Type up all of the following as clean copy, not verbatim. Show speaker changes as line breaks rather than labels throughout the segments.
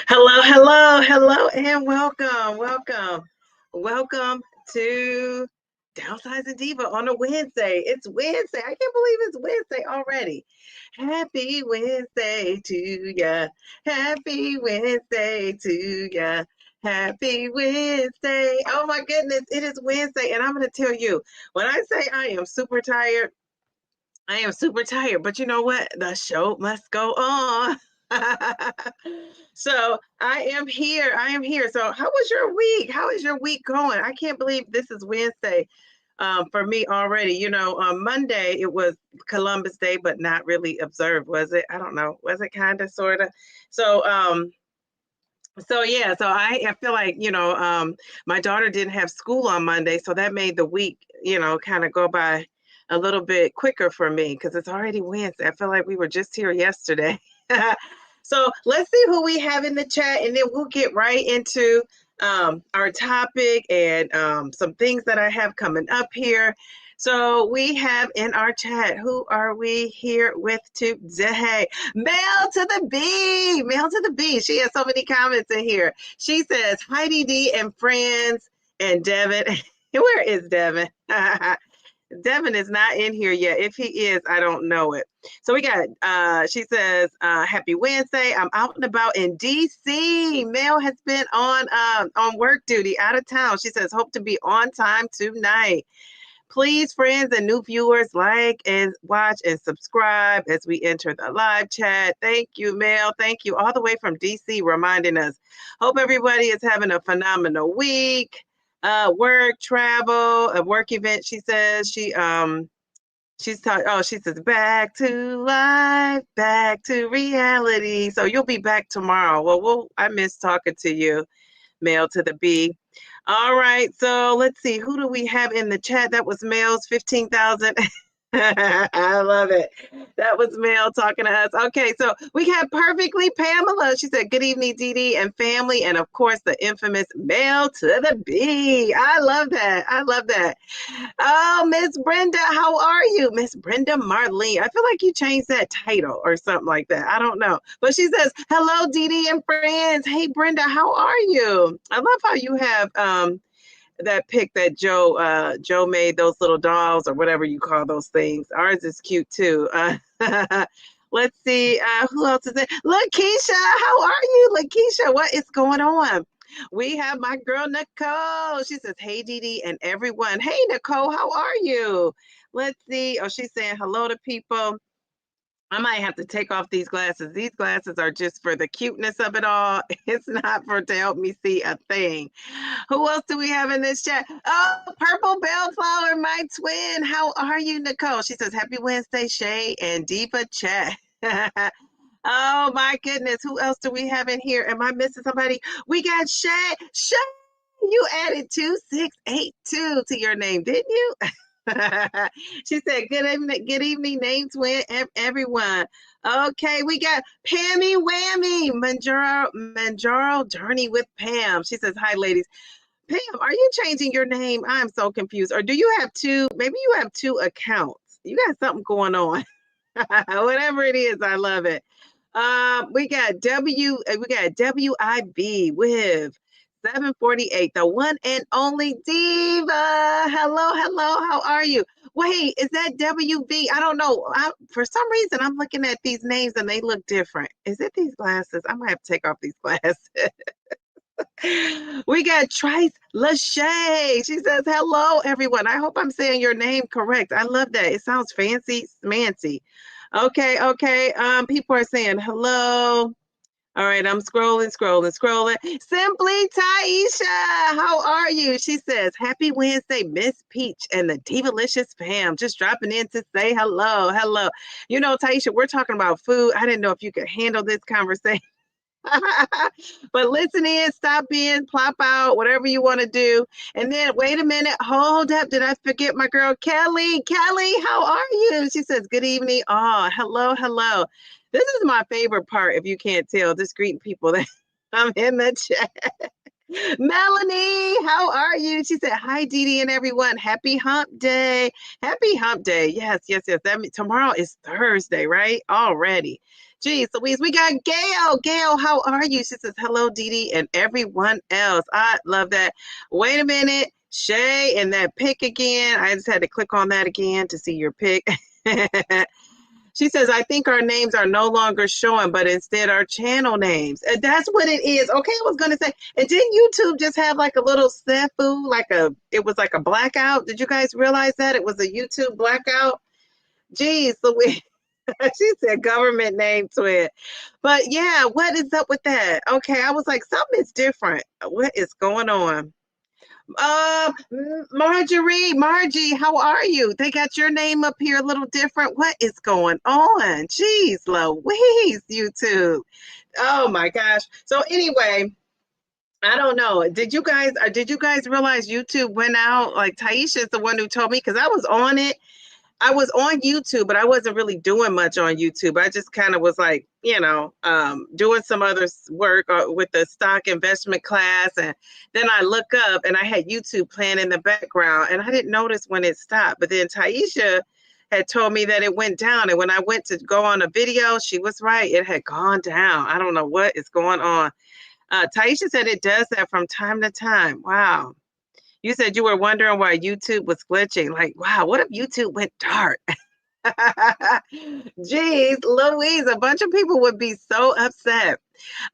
Hello, hello, hello, and welcome to Downsizing Diva on a Wednesday. It's Wednesday. I can't believe it's Wednesday already. Happy Wednesday to ya. Happy Wednesday to ya. Happy Wednesday. Oh my goodness, it is Wednesday, and I'm going to tell you, when I say I am super tired, I am super tired, but you know what? The show must go on. So I am here. I am here. So how was your week? How is your week going? I can't believe this is Wednesday for me already. On Monday it was Columbus Day, but not really observed, was it? I don't know. Was it kind of, sort of? So yeah, so I feel like, my daughter didn't have school on Monday, so that made the week, kind of go by a little bit quicker for me because it's already Wednesday. I feel like we were just here yesterday. So let's see who we have in the chat, and then we'll get right into our topic and some things that I have coming up here. So we have in our chat, who are we here with today? Mel to the B, Mel to the B. She has so many comments in here. She says, hi, D and friends, and Devin. Where is Devin? Devin is not in here yet. If he is, I don't know it. So we got, she says, happy Wednesday. I'm out and about in DC. Mel has been on work duty out of town. She says, hope to be on time tonight. Please, friends and new viewers, like and watch and subscribe as we enter the live chat. Thank you, Mel. Thank you all the way from DC, reminding us. Hope everybody is having a phenomenal week. Work, travel, a work event. She says she's talking. Oh, she says back to life, back to reality. So you'll be back tomorrow. Well, I miss talking to you, Mel to the B. All right, so let's see. Who do we have in the chat? That was Mel's 15,000. I love it. That was Mel talking to us. Okay, so we have Perfectly Pamela. She said, good evening, Dee and family. And of course, the infamous Mel to the B. I love that. I love that. Oh, Miss Brenda, how are you? Miss Brenda Marlene. I feel like you changed that title or something like that. I don't know. But she says, hello, Dee and friends. Hey, Brenda, how are you? I love how you have that pic that Joe made, those little dolls or whatever you call those things. Ours is cute too. Let's see, who else is there? Lakeisha, how are you, Lakeisha? What is going on? We have my girl Nicole. She says, hey, Dee and everyone. Hey, Nicole, how are you? Let's see. Oh, she's saying hello to people. I might have to take off these glasses. These glasses are just for the cuteness of it all. It's not for to help me see a thing. Who else do we have in this chat? Oh, Purple Bellflower, my twin. How are you, Nicole? She says, happy Wednesday, Shay and Diva chat. Oh, my goodness. Who else do we have in here? Am I missing somebody? We got Shay. Shay, you added 2682 to your name, didn't you? She said, good evening, name twin, everyone. Okay, we got Pammy Whammy, Mounjaro Journey with Pam. She says, hi, ladies. Pam, are you changing your name? I'm so confused. Or do you have maybe you have two accounts? You got something going on. Whatever it is, I love it. We got WIB with 748, the one and only Diva. Hello, how are you? Wait, is that WV? I don't know. For some reason, I'm looking at these names and they look different. Is it these glasses? I might have to take off these glasses. We got Trice Lachey. She says, hello, everyone. I hope I'm saying your name correct. I love that. It sounds fancy, smancy. Okay. People are saying hello. All right, I'm scrolling. Simply Taisha, how are you? She says, happy Wednesday, Miss Peach and the Divalicious fam. Just dropping in to say hello. You know, Taisha, we're talking about food. I didn't know if you could handle this conversation. But listen in, stop in, plop out, whatever you want to do. And then wait a minute, hold up. Did I forget my girl Kelly? Kelly, how are you? She says, good evening. Oh, hello. This is my favorite part, if you can't tell, just greeting people that I'm in the chat. Melanie, how are you? She said, hi, Dee and everyone. Happy hump day. Happy hump day. Yes. That means tomorrow is Thursday, right? Already. Geez, Louise, we got Gail. Gail, how are you? She says, hello, Dee Dee, and everyone else. I love that. Wait a minute. Shay and that pic again. I just had to click on that again to see your pic. She says, I think our names are no longer showing, but instead our channel names. And that's what it is. Okay, I was going to say, and didn't YouTube just have like a little snafu, it was like a blackout? Did you guys realize that? It was a YouTube blackout? Geez, Louise. She said government name twin. But yeah, what is up with that? Okay, I was like, something is different. What is going on? Margie, how are you? They got your name up here a little different. What is going on? Jeez, Louise, YouTube. Oh my gosh. So anyway, I don't know. Did you guys realize YouTube went out? Like Taisha is the one who told me because I was on it. I was on YouTube, but I wasn't really doing much on YouTube. I just kind of was like, doing some other work with the stock investment class. And then I look up and I had YouTube playing in the background and I didn't notice when it stopped. But then Taisha had told me that it went down. And when I went to go on a video, she was right. It had gone down. I don't know what is going on. Taisha said it does that from time to time. Wow. You said you were wondering why YouTube was glitching. Like, wow, what if YouTube went dark? Jeez, Louise, a bunch of people would be so upset.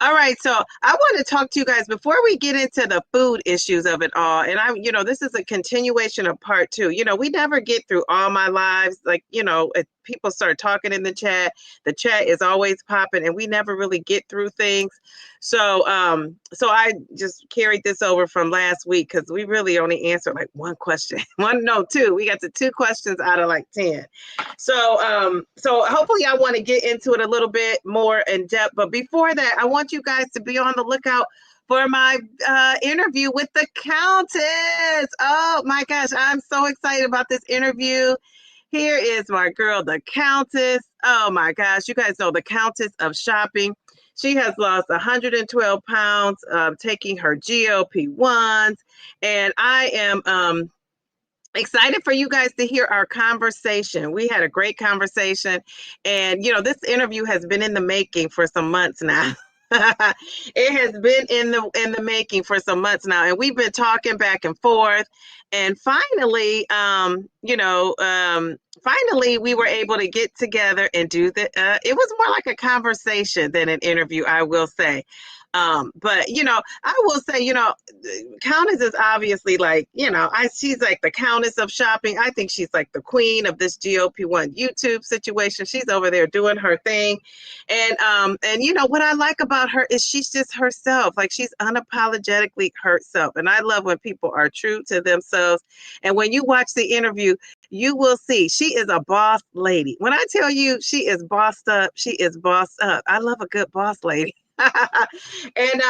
All right, so I want to talk to you guys before we get into the food issues of it all. And this is a continuation of part 2. We never get through all my lives. Like, if people start talking in the chat is always popping and we never really get through things. So I just carried this over from last week because we really only answered like one question. Two. We got to 2 questions out of like 10. So hopefully I want to get into it a little bit more in depth. But before that, I want you guys to be on the lookout for my interview with the Countess. Oh my gosh, I'm so excited about this interview. Here is my girl, the Countess. Oh my gosh, you guys know the Countess of shopping. She has lost 112 pounds, taking her GLP-1s. And I am excited for you guys to hear our conversation. We had a great conversation. And, this interview has been in the making for some months now. It has been in the making for some months now. And we've been talking back and forth. And finally, finally, we were able to get together and do it was more like a conversation than an interview, I will say. But I will say, Countess is obviously like, she's like the Countess of shopping. I think she's like the queen of this GLP-1 YouTube situation. She's over there doing her thing. And what I like about her is she's just herself. Like she's unapologetically herself. And I love when people are true to themselves. And when you watch the interview, you will see she is a boss lady. When I tell you she is bossed up, she is bossed up. I love a good boss lady. And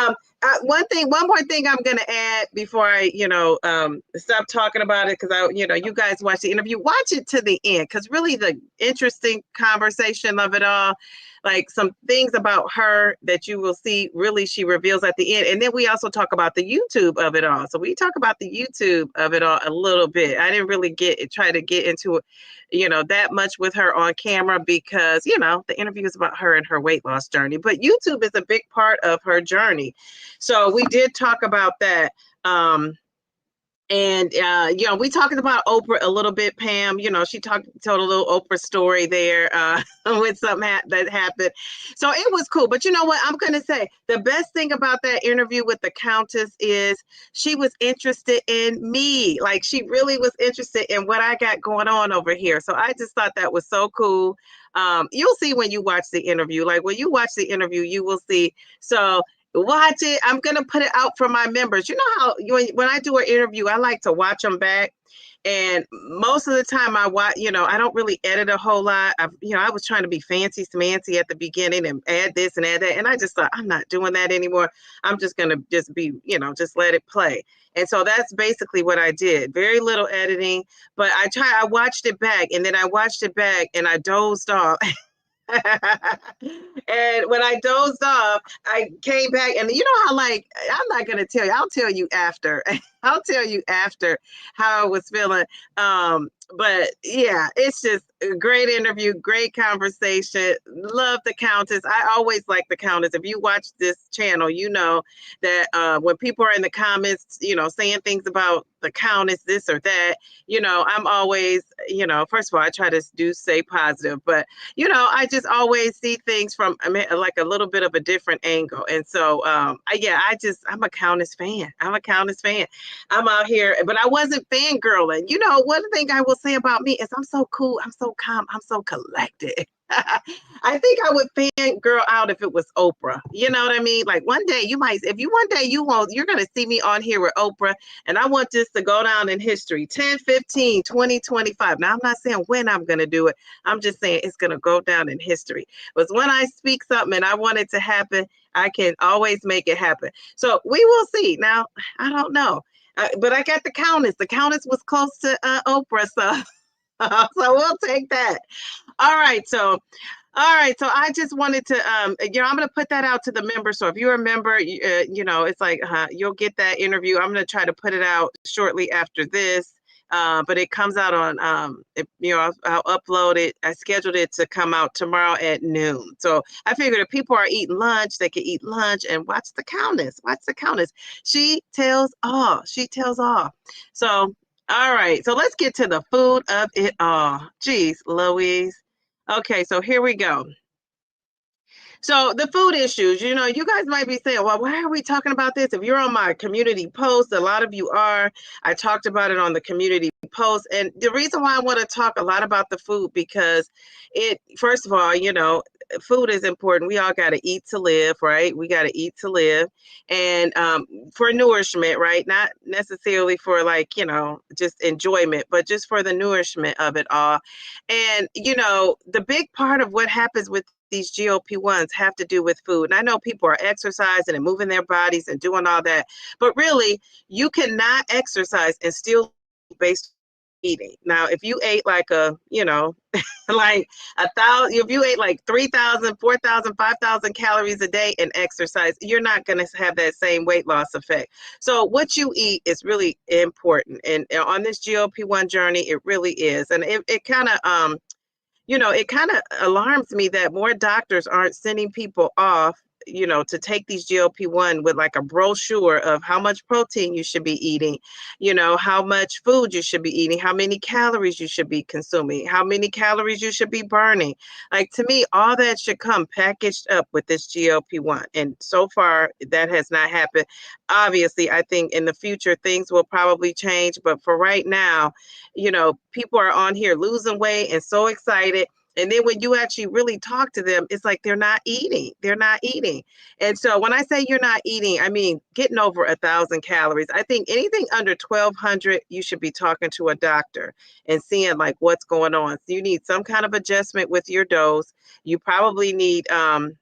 one more thing I'm going to add before I, stop talking about it, because you guys watch the interview, watch it to the end, because really the interesting conversation of it all, like some things about her that you will see, really she reveals at the end. And then we also talk about the YouTube of it all. So we talk about the YouTube of it all a little bit. I didn't really try to get into it, that much with her on camera because, the interview is about her and her weight loss journey. But YouTube is a big part of her journey. So we did talk about that. And we talked about Oprah a little bit, Pam. She told a little Oprah story there with something that happened. So it was cool. But you know what? I'm going to say the best thing about that interview with the Countess is she was interested in me. Like she really was interested in what I got going on over here. So I just thought that was so cool. You'll see when you watch the interview. Like when you watch the interview, you will see. So watch it. I'm going to put it out for my members. You know how when I do an interview, I like to watch them back. And most of the time I watch, I don't really edit a whole lot. I was trying to be fancy smancy at the beginning and add this and add that. And I just thought, I'm not doing that anymore. I'm just going to just be, just let it play. And so that's basically what I did. Very little editing, but I watched it back and then I watched it back and I dozed off. And when I dozed off, I came back and you know how I'm not going to tell you, I'll tell you after. I'll tell you after how I was feeling. But yeah, it's just a great interview, great conversation. Love the Countess. I always like the Countess. If you watch this channel, you know that when people are in the comments, saying things about the Countess, this or that, I'm always, first of all, I try to stay positive, but I just always see things from like a little bit of a different angle. And so, I'm a Countess fan. I'm a Countess fan. I'm out here, but I wasn't fangirling. One thing I will say about me is I'm so cool. I'm so calm. I'm so collected. I think I would fangirl out if it was Oprah. You know what I mean? Like one day you're going to see me on here with Oprah, and I want this to go down in history, 10, 15, 20, 25. Now, I'm not saying when I'm going to do it. I'm just saying it's going to go down in history. But when I speak something and I want it to happen, I can always make it happen. So we will see. Now, I don't know. But I got the Countess. The Countess was close to Oprah, so so we'll take that. All right, so I just wanted to, I'm going to put that out to the members. So if you're a member, it's like you'll get that interview. I'm going to try to put it out shortly after this. But it comes out on, I'll upload it. I scheduled it to come out tomorrow at noon. So I figured if people are eating lunch, they can eat lunch and watch the Countess. Watch the Countess. She tells all. She tells all. So, all right. So let's get to the food of it all. Jeez, Louise. Okay, so here we go. So the food issues, you guys might be saying, well, why are we talking about this? If you're on my community post, a lot of you are. I talked about it on the community post. And the reason why I want to talk a lot about the food, because first of all, food is important. We all got to eat to live, right? We got to eat to live. And for nourishment, right? Not necessarily for just enjoyment, but just for the nourishment of it all. And, the big part of what happens with these GLP-1s have to do with food. And I know people are exercising and moving their bodies and doing all that, but really you cannot exercise and still based eating. Now, if you ate like like 1,000, if you ate like 3,000, 4,000, 5,000 calories a day and exercise, you're not going to have that same weight loss effect. So what you eat is really important. And on this GLP-1 journey, it really is. And it kind of, it kind of alarms me that more doctors aren't sending people off, to take these GLP-1 with like a brochure of how much protein you should be eating, how much food you should be eating, how many calories you should be consuming, how many calories you should be burning. Like, to me, all that should come packaged up with this GLP-1. And so far, that has not happened. Obviously, I think in the future, things will probably change. But for right now, people are on here losing weight and so excited. And then when you actually really talk to them, it's like they're not eating. They're not eating. And so when I say you're not eating, I mean getting over 1,000 calories. I think anything under 1,200, you should be talking to a doctor and seeing like what's going on. So you need some kind of adjustment with your dose. You probably need to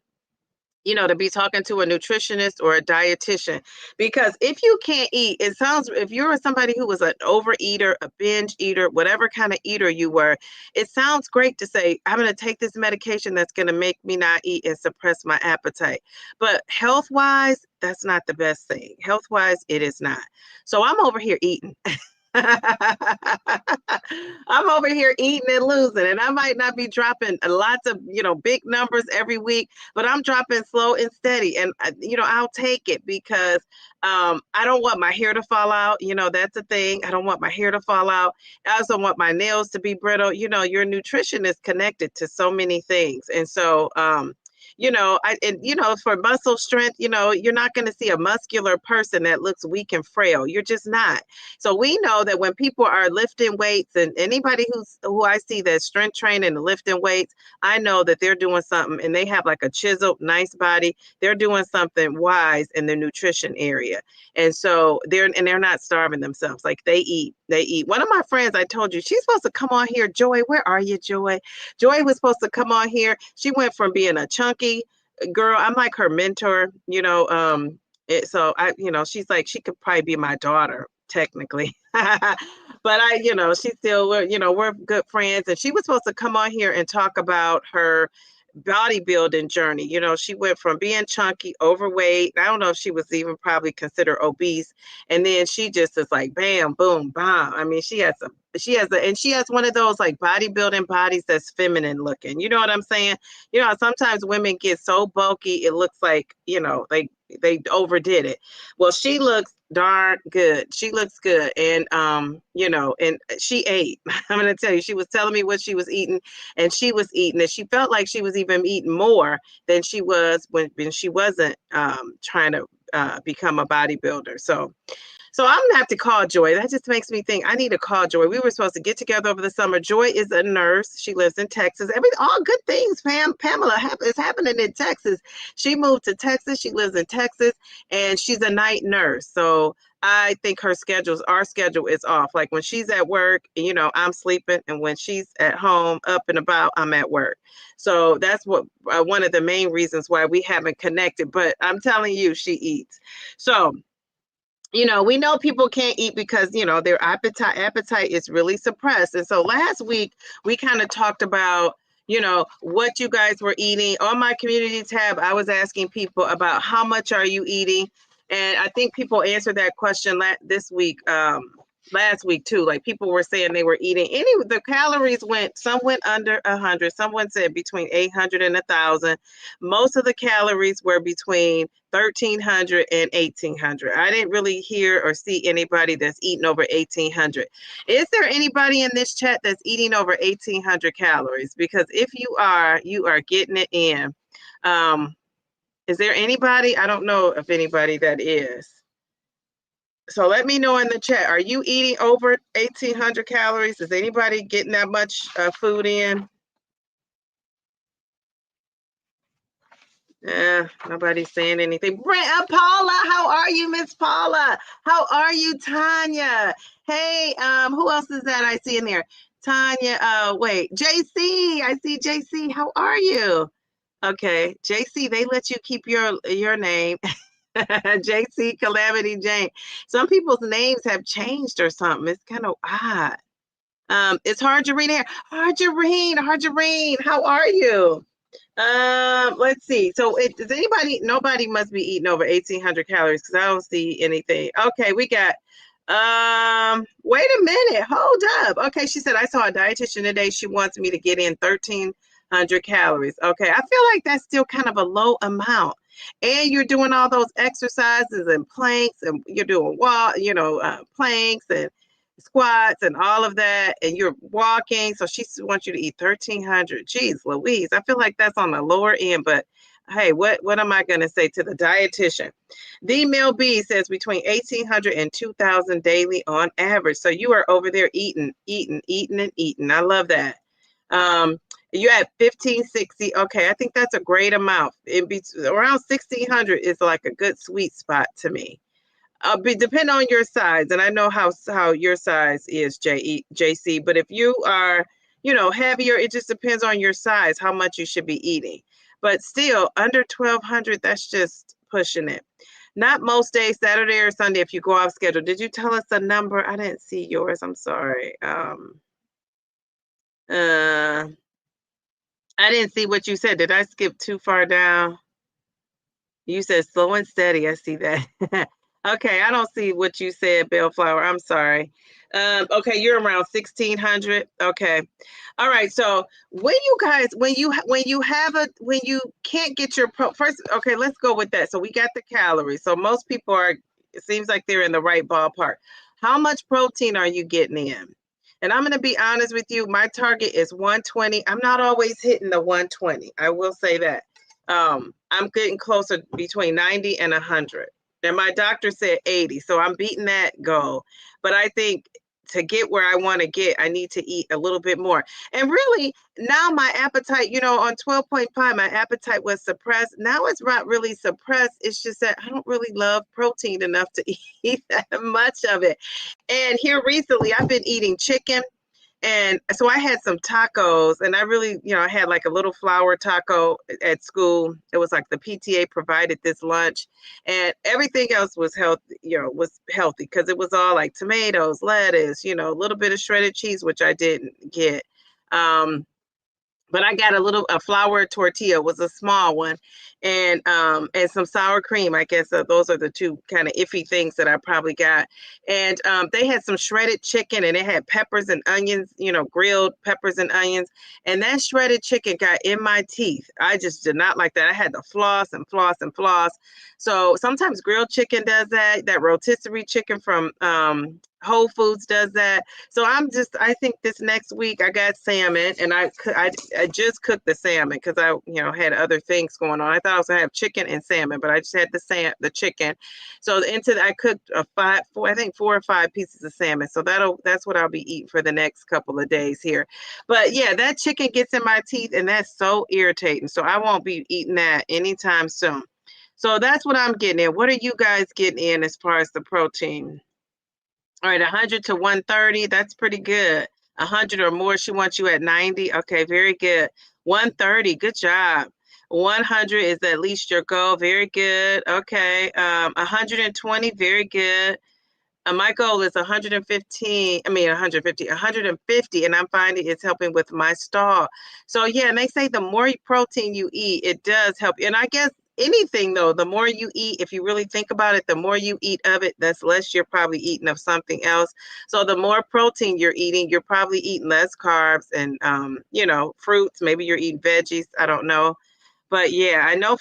be talking to a nutritionist or a dietitian, because if you can't eat, if you're somebody who was an overeater, a binge eater, whatever kind of eater you were, it sounds great to say, I'm going to take this medication that's going to make me not eat and suppress my appetite. But health-wise, that's not the best thing. Health-wise, it is not. So I'm over here eating. I'm over here eating and losing, and I might not be dropping lots of, big numbers every week, but I'm dropping slow and steady. And, I'll take it because I don't want my hair to fall out. That's a thing. I don't want my hair to fall out. I also want my nails to be brittle. Your nutrition is connected to so many things. And so, for muscle strength, you're not going to see a muscular person that looks weak and frail. You're just not. So we know that when people are lifting weights, and anybody who I see that's strength training and lifting weights, I know that they're doing something, and they have like a chiseled, nice body. They're doing something wise in the nutrition area. And so they're not starving themselves. Like they eat. One of my friends, I told you, she's supposed to come on here. Joy, where are you, Joy? Joy was supposed to come on here. She went from being a chunky girl. I'm like her mentor, so she's like, she could probably be my daughter technically. But she's still, we're good friends. And she was supposed to come on here and talk about her bodybuilding journey. She went from being chunky, overweight. I don't know if she was even probably considered obese. And then she just is like, bam, boom, bam. I mean, she had some she has one of those like bodybuilding bodies that's feminine looking. You know what I'm saying? You know, sometimes women get so bulky, it looks like, you know, they overdid it. Well, she looks darn good. She looks good. And you know, and she ate. I'm gonna tell you, she was telling me what she was eating, and she was eating it. She felt like she was even eating more than she was when she wasn't trying to become a bodybuilder. So I'm gonna have to call Joy. That just makes me think I need to call Joy. We were supposed to get together over the summer. Joy is a nurse. She lives in Texas. All good things, Pamela is happening in Texas. She moved to Texas. She lives in Texas, and she's a night nurse. So I think our schedule is off. Like when she's at work, you know, I'm sleeping, and when she's at home, up and about, I'm at work. So that's what one of the main reasons why we haven't connected. But I'm telling you, she eats. So you know, we know people can't eat because, you know, their appetite is really suppressed. And so last week we kind of talked about, you know, what you guys were eating. On my community tab, I was asking people about how much are you eating? And I think people answered that question this week, last week too. Like people were saying they were eating the calories some went under 100. Someone said between 800 and 1,000. Most of the calories were between 1,300 and 1,800. I didn't really hear or see anybody that's eating over 1,800. Is there anybody in this chat that's eating over 1,800 calories? Because if you are getting it in. Is there anybody? I don't know if anybody that is. So let me know in the chat. Are you eating over 1,800 calories? Is anybody getting that much food in? Nobody's saying anything. Paula, how are you, Miss Paula? How are you, Tanya? Hey, who else is that I see in there? Tanya, wait, JC. I see JC. How are you? Okay, JC, they let you keep your name. JC Calamity Jane. Some people's names have changed or something. It's kind of odd. It's Harjareen here. Harjareen, how are you? Let's see. So nobody must be eating over 1,800 calories because I don't see anything. Okay, we got, wait a minute, hold up. Okay, she said, I saw a dietitian today. She wants me to get in 1,300 calories. Okay, I feel like that's still kind of a low amount. And you're doing all those exercises and planks, and you're doing planks and squats and all of that, and you're walking. So she wants you to eat 1,300. Jeez Louise, I feel like that's on the lower end, but hey, what am I going to say to the dietitian? The Mel B says between 1,800 and 2,000 daily on average. So you are over there eating. I love that. You're at 1,560. Okay, I think that's a great amount. Around 1,600 is like a good sweet spot to me. Depend on your size, and I know how your size is, JC. But if you are, heavier, it just depends on your size how much you should be eating. But still, under 1,200, that's just pushing it. Not most days, Saturday or Sunday, if you go off schedule. Did you tell us a number? I didn't see yours. I'm sorry. I didn't see what you said. Did I skip too far down? You said slow and steady. I see that. Okay, I don't see what you said, Bellflower. I'm sorry. Okay, you're around 1,600. Okay. All right. So when you can't get your first, okay, let's go with that. So we got the calories. So most people it seems like they're in the right ballpark. How much protein are you getting in? And I'm going to be honest with you. My target is 120. I'm not always hitting the 120. I will say that. I'm getting closer between 90 and 100. And my doctor said 80. So I'm beating that goal. But I think to get where I want to get, I need to eat a little bit more. And really, now my appetite, on 12.5, my appetite was suppressed. Now it's not really suppressed. It's just that I don't really love protein enough to eat that much of it. And here recently, I've been eating chicken. And so I had some tacos, and I really, I had like a little flour taco at school. It was like the PTA provided this lunch, and everything else was healthy, because it was all like tomatoes, lettuce, a little bit of shredded cheese, which I didn't get. But I got a flour tortilla, was a small one, and some sour cream. I guess those are the two kind of iffy things that I probably got. And they had some shredded chicken, and it had peppers and onions, grilled peppers and onions. And that shredded chicken got in my teeth. I just did not like that. I had to floss and floss and floss. So sometimes grilled chicken does that. That rotisserie chicken from Whole Foods does that. So I think this next week I got salmon, and I just cooked the salmon because I had other things going on. I thought I was gonna have chicken and salmon, but I just had the chicken. So I cooked I think 4 or 5 pieces of salmon. So that's what I'll be eating for the next couple of days here. But yeah, that chicken gets in my teeth, and that's so irritating. So I won't be eating that anytime soon. So that's what I'm getting in. What are you guys getting in as far as the protein? All right, 100 to 130, that's pretty good. 100 or more, she wants you at 90. Okay, very good. 130, good job. 100 is at least your goal. Very good. Okay. 120, very good. My goal is 115, 150, and I'm finding it's helping with my stall. So yeah, and they say the more protein you eat, it does help. And I guess anything though, the more you eat, if you really think about it, the more you eat of it, that's less you're probably eating of something else. So the more protein you're eating, you're probably eating less carbs and fruits. Maybe you're eating veggies. I don't know. But yeah, I know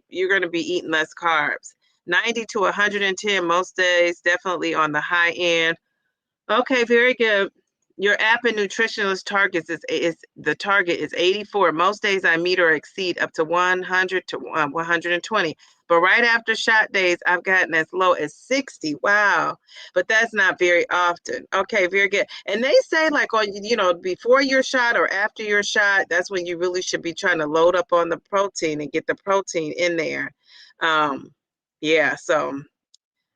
you're going to be eating less carbs. 90 to 110 most days, definitely on the high end. Okay, very good. Your app and nutritionist targets is the target is 84. Most days I meet or exceed up to 100 to 120. But right after shot days, I've gotten as low as 60. Wow. But that's not very often. Okay, very good. And they say like before your shot or after your shot, that's when you really should be trying to load up on the protein and get the protein in there. Yeah, so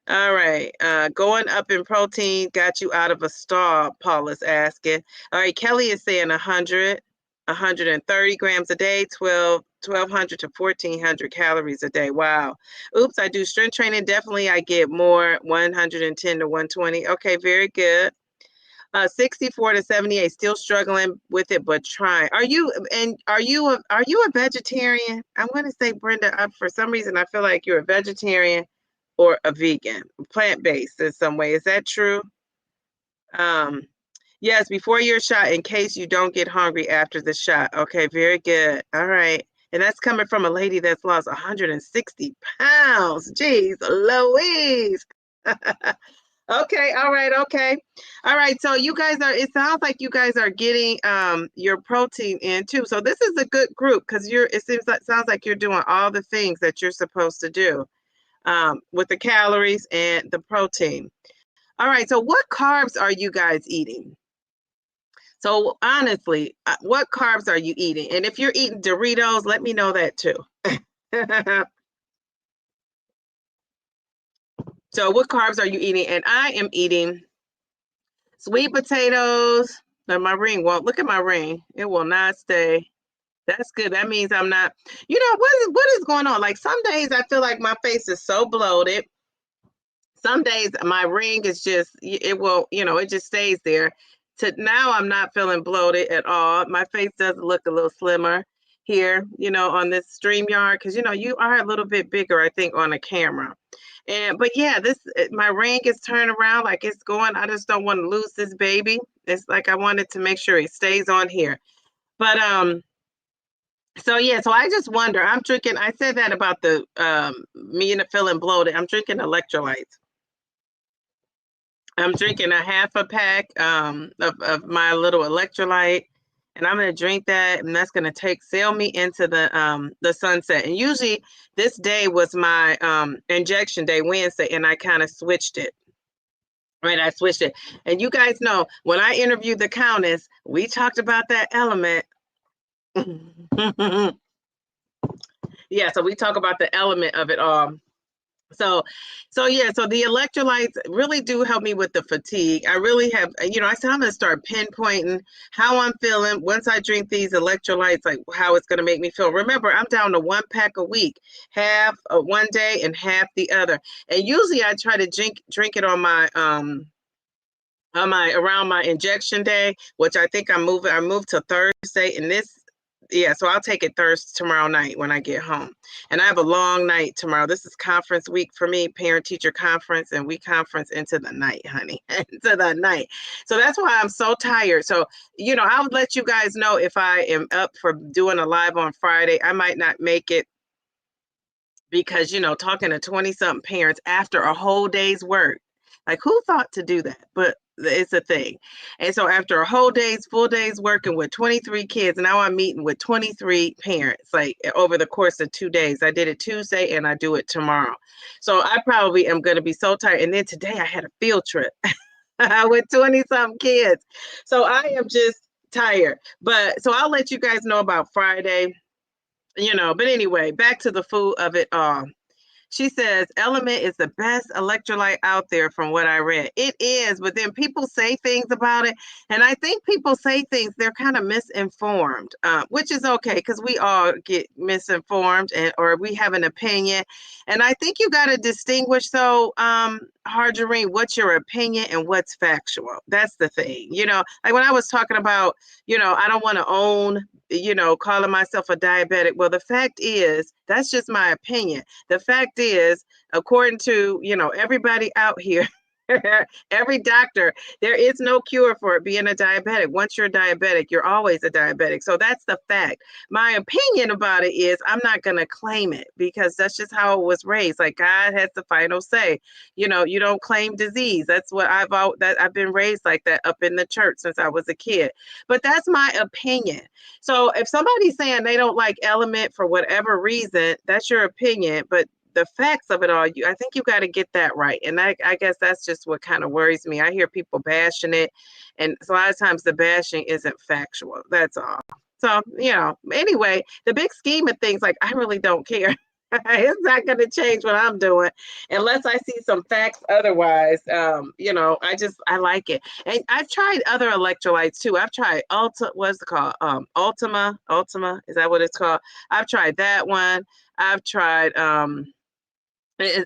all right. Going up in protein got you out of a stall, Paul is asking. All right, Kelly is saying 100, 130 grams a day, 1,200 to 1,400 calories a day. Wow. Oops, I do strength training. Definitely I get more, 110 to 120. Okay, very good. 64 to 78, still struggling with it, but trying. Are you a vegetarian? I'm going to say, Brenda, for some reason, I feel like you're a vegetarian or a vegan, plant-based in some way. Is that true? Um, yes, before your shot, in case you don't get hungry after the shot. Okay, very good. All right. And that's coming from a lady that's lost 160 pounds. Jeez, Louise. Okay, all right, okay. All right, so it sounds like you guys are getting your protein in too. So this is a good group because sounds like you're doing all the things that you're supposed to do with the calories and the protein. All right, so what carbs are you guys eating? So honestly, what carbs are you eating? And if you're eating Doritos, let me know that too. So what carbs are you eating? And I am eating sweet potatoes. Now my ring won't, look at my ring. It will not stay. That's good. That means I'm not, what is going on? Like some days I feel like my face is so bloated. Some days my ring is just, it just stays there. Now I'm not feeling bloated at all. My face does look a little slimmer here, on this StreamYard, because, you are a little bit bigger, I think, on a camera. But yeah, my ring is turned around like it's going. I just don't want to lose this baby. It's like I wanted to make sure it stays on here. But so yeah, so I just wonder. I'm drinking. I said that about the me and feeling bloated. I'm drinking electrolytes. I'm drinking a half a pack of my little electrolyte, and I'm gonna drink that, and that's gonna sail me into the sunset. And usually this day was my injection day, Wednesday, and I kind of switched it. Right, I switched it. And you guys know when I interviewed the Countess, we talked about that element. Yeah, so we talk about the element of it all. So yeah, so the electrolytes really do help me with the fatigue. I really have, I said I'm going to start pinpointing how I'm feeling once I drink these electrolytes, like how it's going to make me feel. Remember, I'm down to 1 pack a week, half one day and half the other. And usually I try to drink it on my around my injection day, which I think I moved to Thursday, and yeah, so I'll take it Thursday tomorrow night when I get home. And I have a long night tomorrow. This is conference week for me, parent teacher conference, and we conference into the night, honey, into the night. So that's why I'm so tired. So, I would let you guys know if I am up for doing a live on Friday. I might not make it because, talking to 20 something parents after a whole day's work, like who thought to do that? But it's a thing. And so after a whole full day's working with 23 kids, now I'm meeting with 23 parents, like over the course of 2 days. I did it Tuesday and I do it tomorrow. So I probably am going to be so tired. And then today I had a field trip with 20 something kids. So I am just tired. But so I'll let you guys know about Friday, but anyway, back to the food of it all. She says, Element is the best electrolyte out there from what I read. It is, but then people say things about it. And I think people say things, they're kind of misinformed, which is okay because we all get misinformed or we have an opinion. And I think you got to distinguish, Harjarine, what's your opinion and what's factual. That's the thing. Like when I was talking about, I don't want to own, calling myself a diabetic. Well, the fact is, that's just my opinion. The fact is, according to, everybody out here, every doctor, there is no cure for it being a diabetic. Once you're a diabetic, you're always a diabetic. So that's the fact. My opinion about it is I'm not going to claim it because that's just how it was raised. Like God has the final say. You don't claim disease. That's what I've been raised like that up in the church since I was a kid. But that's my opinion. So if somebody's saying they don't like Element for whatever reason, that's your opinion. But the facts of it all, I think you got to get that right. And I guess that's just what kind of worries me. I hear people bashing it. And a lot of times the bashing isn't factual. That's all. So, anyway, the big scheme of things, like, I really don't care. It's not going to change what I'm doing unless I see some facts otherwise. I like it. And I've tried other electrolytes too. I've tried what's it called? Ultima, is that what it's called? I've tried that one. I've tried,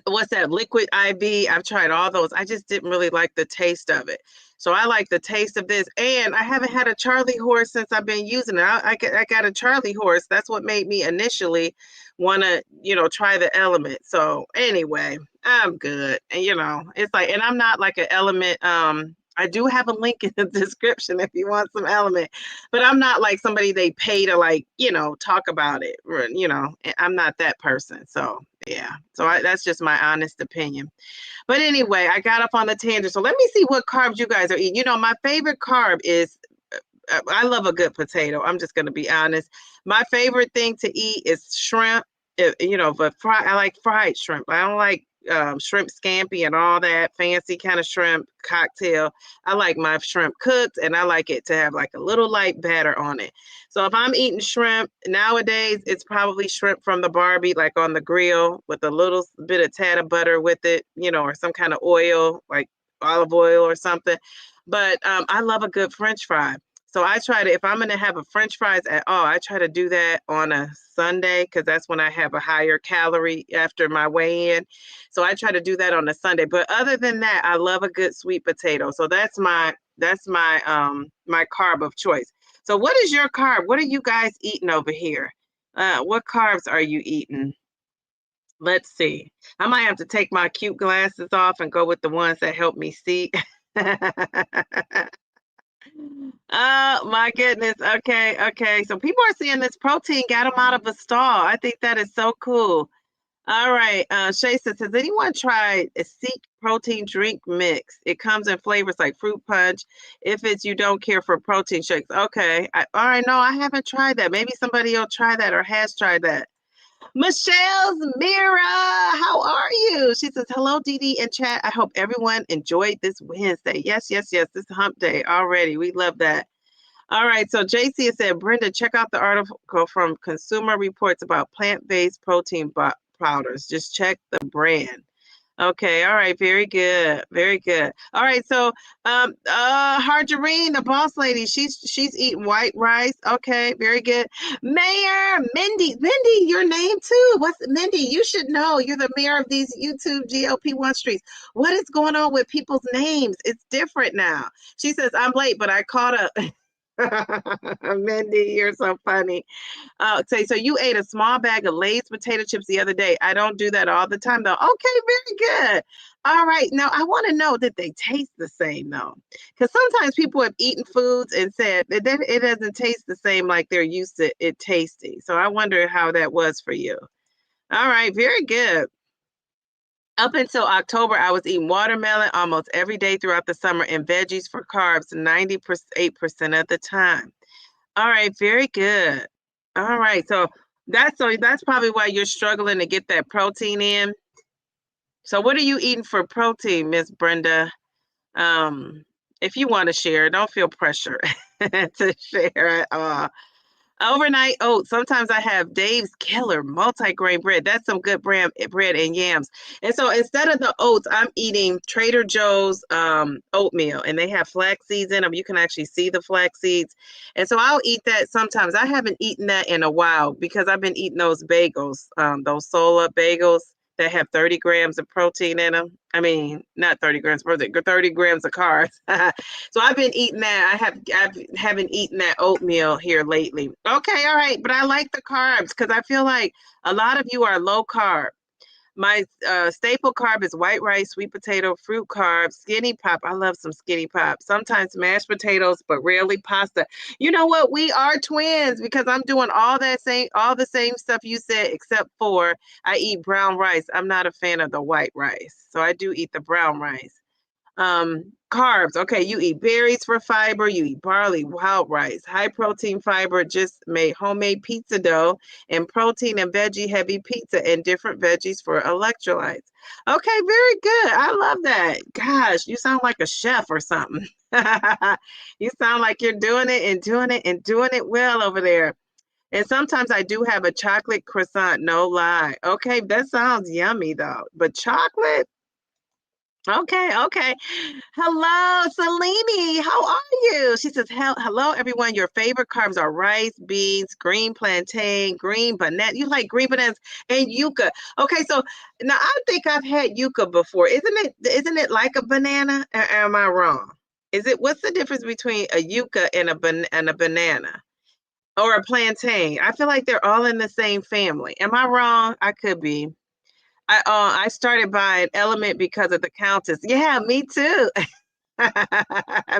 what's that, liquid IV? I've tried all those. I just didn't really like the taste of it. So I like the taste of this. And I haven't had a Charlie horse since I've been using it. I got a Charlie horse. That's what made me initially want to, try the Element. So anyway, I'm good. And, it's like, and I'm not like an Element. I do have a link in the description if you want some Element, but I'm not like somebody they pay to talk about it. I'm not that person. So yeah, so that's just my honest opinion. But anyway, I got up on the tangent. So let me see what carbs you guys are eating. My favorite carb is, I love a good potato. I'm just going to be honest. My favorite thing to eat is shrimp, but I like fried shrimp. I don't like shrimp scampi and all that fancy kind of shrimp cocktail. I like my shrimp cooked, and I like it to have like a little light batter on it. So if I'm eating shrimp nowadays, it's probably shrimp from the Barbie, like on the grill with a little bit of tad of butter with it, or some kind of oil, like olive oil or something. But I love a good French fry. So I try to, if I'm going to have a French fries at all, I try to do that on a Sunday because that's when I have a higher calorie after my weigh-in. So I try to do that on a Sunday. But other than that, I love a good sweet potato. So that's my my carb of choice. So what is your carb? What are you guys eating over here? What carbs are you eating? Let's see. I might have to take my cute glasses off and go with the ones that help me see. Oh my goodness. Okay. So people are seeing this protein got them out of a stall. I think that is so cool. All right. Shay says, has anyone tried a Seek protein drink mix? It comes in flavors like fruit punch. If it's you don't care for protein shakes. Okay. All right. No, I haven't tried that. Maybe somebody will try that or has tried that. Michelle's Mira, how are you? She says, hello, Dee Dee in chat. I hope everyone enjoyed this Wednesday. Yes. This is hump day already. We love that. All right. So JC has said, Brenda, check out the article from Consumer Reports about plant-based protein powders. Just check the brand. Okay. All right. Very good. All right. So, Harjarine, the boss lady, she's eating white rice. Okay. Very good. Mayor Mindy, your name too. What's Mindy? You should know. You're the mayor of these YouTube GLP-1 streets. What is going on with people's names? It's different now. She says, I'm late, but I caught up. Mindy, you're so funny. So you ate a small bag of Lay's potato chips the other day. I don't do that all the time though. Okay, very good. All right. Now I want to know that they taste the same though. Because sometimes people have eaten foods and said it doesn't taste the same like they're used to it tasting. So I wonder how that was for you. All right, very good. Up until October, I was eating watermelon almost every day throughout the summer and veggies for carbs 98% of the time. All right, very good. All right, so that's probably why you're struggling to get that protein in. So what are you eating for protein, Miss Brenda? Um, if you want to share, don't feel pressure to share at all. Overnight oats. Sometimes I have Dave's Killer multigrain bread. That's some good bread and yams. And so instead of the oats, I'm eating Trader Joe's oatmeal, and they have flax seeds in them. You can actually see the flax seeds. And so I'll eat that sometimes. I haven't eaten that in a while because I've been eating those bagels, those Sola bagels that have 30 grams of protein in them. I mean, not 30 grams of protein, 30 grams of carbs. So I've been eating that. I haven't eaten that oatmeal here lately. Okay, all right, but I like the carbs because I feel like a lot of you are low carb. My staple carb is white rice, sweet potato, fruit carbs, skinny pop. I love some skinny pop. Sometimes mashed potatoes, but rarely pasta. You know what? We are twins because I'm doing all the same stuff you said, except for I eat brown rice. I'm not a fan of the white rice, so I do eat the brown rice. Carbs. Okay, you eat berries for fiber, you eat barley, wild rice, high protein fiber, just made homemade pizza dough, and protein and veggie heavy pizza and different veggies for electrolytes. Okay, very good. I love that. Gosh, you sound like a chef or something. You sound like you're doing it and doing it and doing it well over there. And sometimes I do have a chocolate croissant, no lie. Okay, that sounds yummy though. But chocolate? Okay, okay. Hello, Selene. How are you? She says, hello, everyone. Your favorite carbs are rice, beans, green plantain, green banana. You like green bananas and yuca. Okay, so now I think I've had yuca before. Isn't it like a banana? Or am I wrong? What's the difference between a yuca and a banana? Or a plantain? I feel like they're all in the same family. Am I wrong? I could be. I started buying Element because of the Countess. Yeah, me too.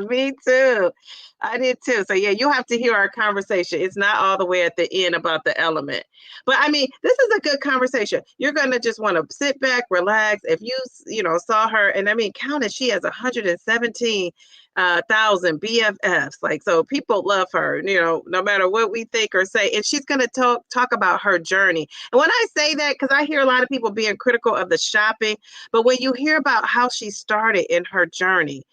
Me too. I did too. So yeah, you have to hear our conversation. It's not all the way at the end about the element. But I mean, this is a good conversation. You're gonna just want to sit back, relax. If saw her, and I mean, Countess, she has 117,000 BFFs. Like, so people love her, no matter what we think or say. And she's gonna talk about her journey. And when I say that, because I hear a lot of people being critical of the shopping, but when you hear about how she started in her journey,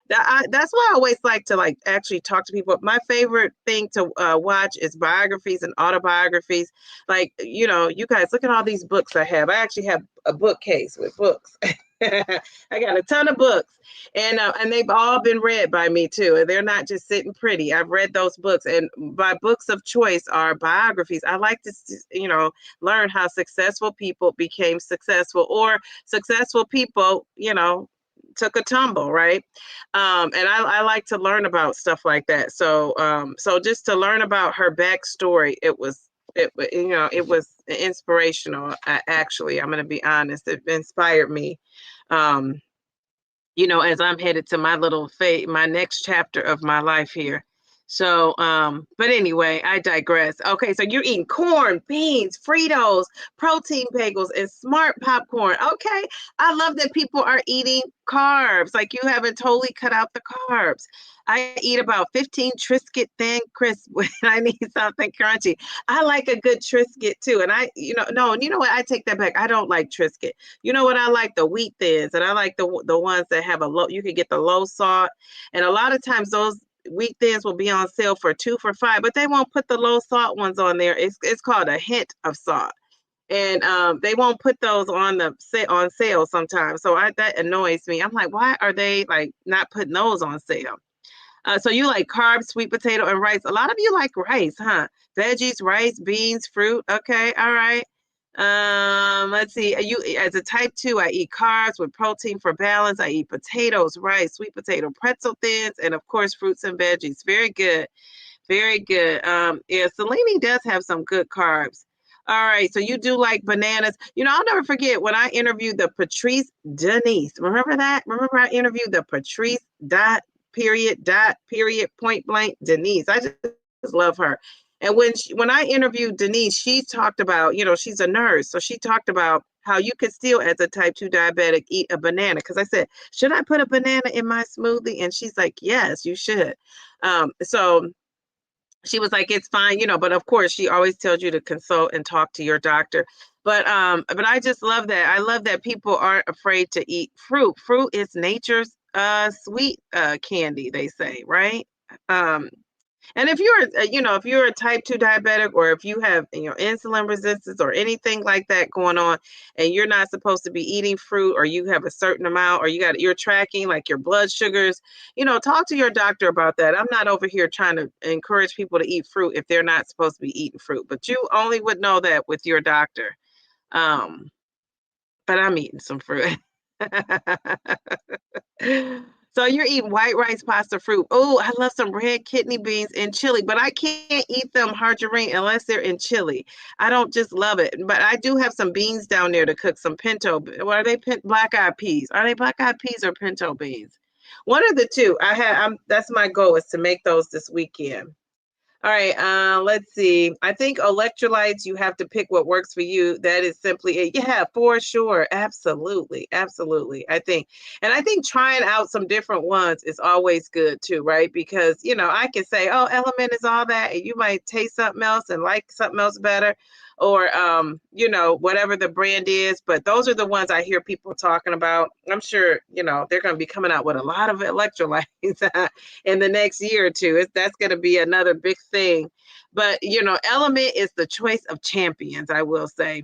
that's why I always like to actually talk to people. My favorite thing to watch is biographies and autobiographies. Like, you guys look at all these books I have. I actually have a bookcase with books. I got a ton of books, and they've all been read by me too. And they're not just sitting pretty. I've read those books, and my books of choice are biographies. I like to, learn how successful people became successful, or successful people, took a tumble, right? And I like to learn about stuff like that. So just to learn about her backstory, it was inspirational. Actually, I'm going to be honest, it inspired me. As I'm headed to my next chapter of my life here. So, but anyway, I digress. Okay, so you're eating corn, beans, Fritos, protein bagels, and smart popcorn. Okay, I love that people are eating carbs. Like, you haven't totally cut out the carbs. I eat about 15 Triscuit thin crisp when I need something crunchy. I like a good Triscuit too. And no, you know what? I take that back. I don't like Triscuit. You know what? I like the wheat thins, and I like the ones that have you can get the low salt. And a lot of times those wheat thins will be on sale for 2 for $5, but they won't put the low salt ones on there. It's called a hint of salt. And they won't put those on sale sometimes. So that annoys me. I'm like, why are they not putting those on sale? So you like carbs, sweet potato, and rice. A lot of you like rice, huh? Veggies, rice, beans, fruit. Okay, all right. Let's see. You as a type 2, I eat carbs with protein for balance. I eat potatoes, rice, sweet potato, pretzel thins, and of course fruits and veggies. Very good. Very good. Yeah, selenium does have some good carbs. All right, so you do like bananas. I'll never forget when I interviewed the Patrice Denise. Remember that? Remember I interviewed the Patrice dot period point blank Denise. I just love her. And when I interviewed Denise, she talked about, she's a nurse. So she talked about how you could still, as a type 2 diabetic, eat a banana. Because I said, should I put a banana in my smoothie? And she's like, yes, you should. So she was like, it's fine, but of course she always tells you to consult and talk to your doctor. But I just love that. I love that people aren't afraid to eat fruit. Fruit is nature's sweet candy, they say, right? And if you're a type 2 diabetic, or if you have, insulin resistance or anything like that going on, and you're not supposed to be eating fruit, or you have a certain amount, or you're tracking like your blood sugars, talk to your doctor about that. I'm not over here trying to encourage people to eat fruit if they're not supposed to be eating fruit, but you only would know that with your doctor. But I'm eating some fruit. So you're eating white rice, pasta, fruit. Oh, I love some red kidney beans and chili, but I can't eat them margarine unless they're in chili. I don't just love it, but I do have some beans down there to cook some pinto. What are they? Black-eyed peas. Are they black-eyed peas or pinto beans? One of the two. That's my goal, is to make those this weekend. All right, let's see. I think electrolytes, you have to pick what works for you. That is simply it. Yeah, for sure. Absolutely. Absolutely. I think trying out some different ones is always good too, right? Because, I can say, oh, Element is all that, and you might taste something else and like something else better, or, whatever the brand is. But those are the ones I hear people talking about. I'm sure, they're going to be coming out with a lot of electrolytes in the next year or two. That's going to be another big thing. But, Element is the choice of champions, I will say.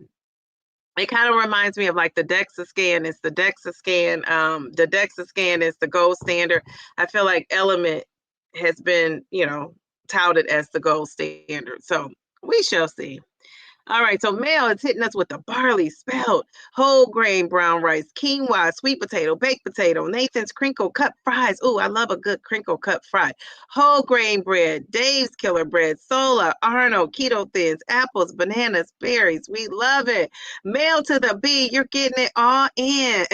It kind of reminds me of like the DEXA scan. It's the DEXA scan. The DEXA scan is the gold standard. I feel like Element has been, touted as the gold standard. So we shall see. All right, so Mel is hitting us with the barley, spelt, whole grain brown rice, quinoa, sweet potato, baked potato, Nathan's crinkle cut fries. Oh, I love a good crinkle cut fry. Whole grain bread, Dave's killer bread, Sola, Arnold, keto thins, apples, bananas, berries. We love it. Mel to the B, you're getting it all in.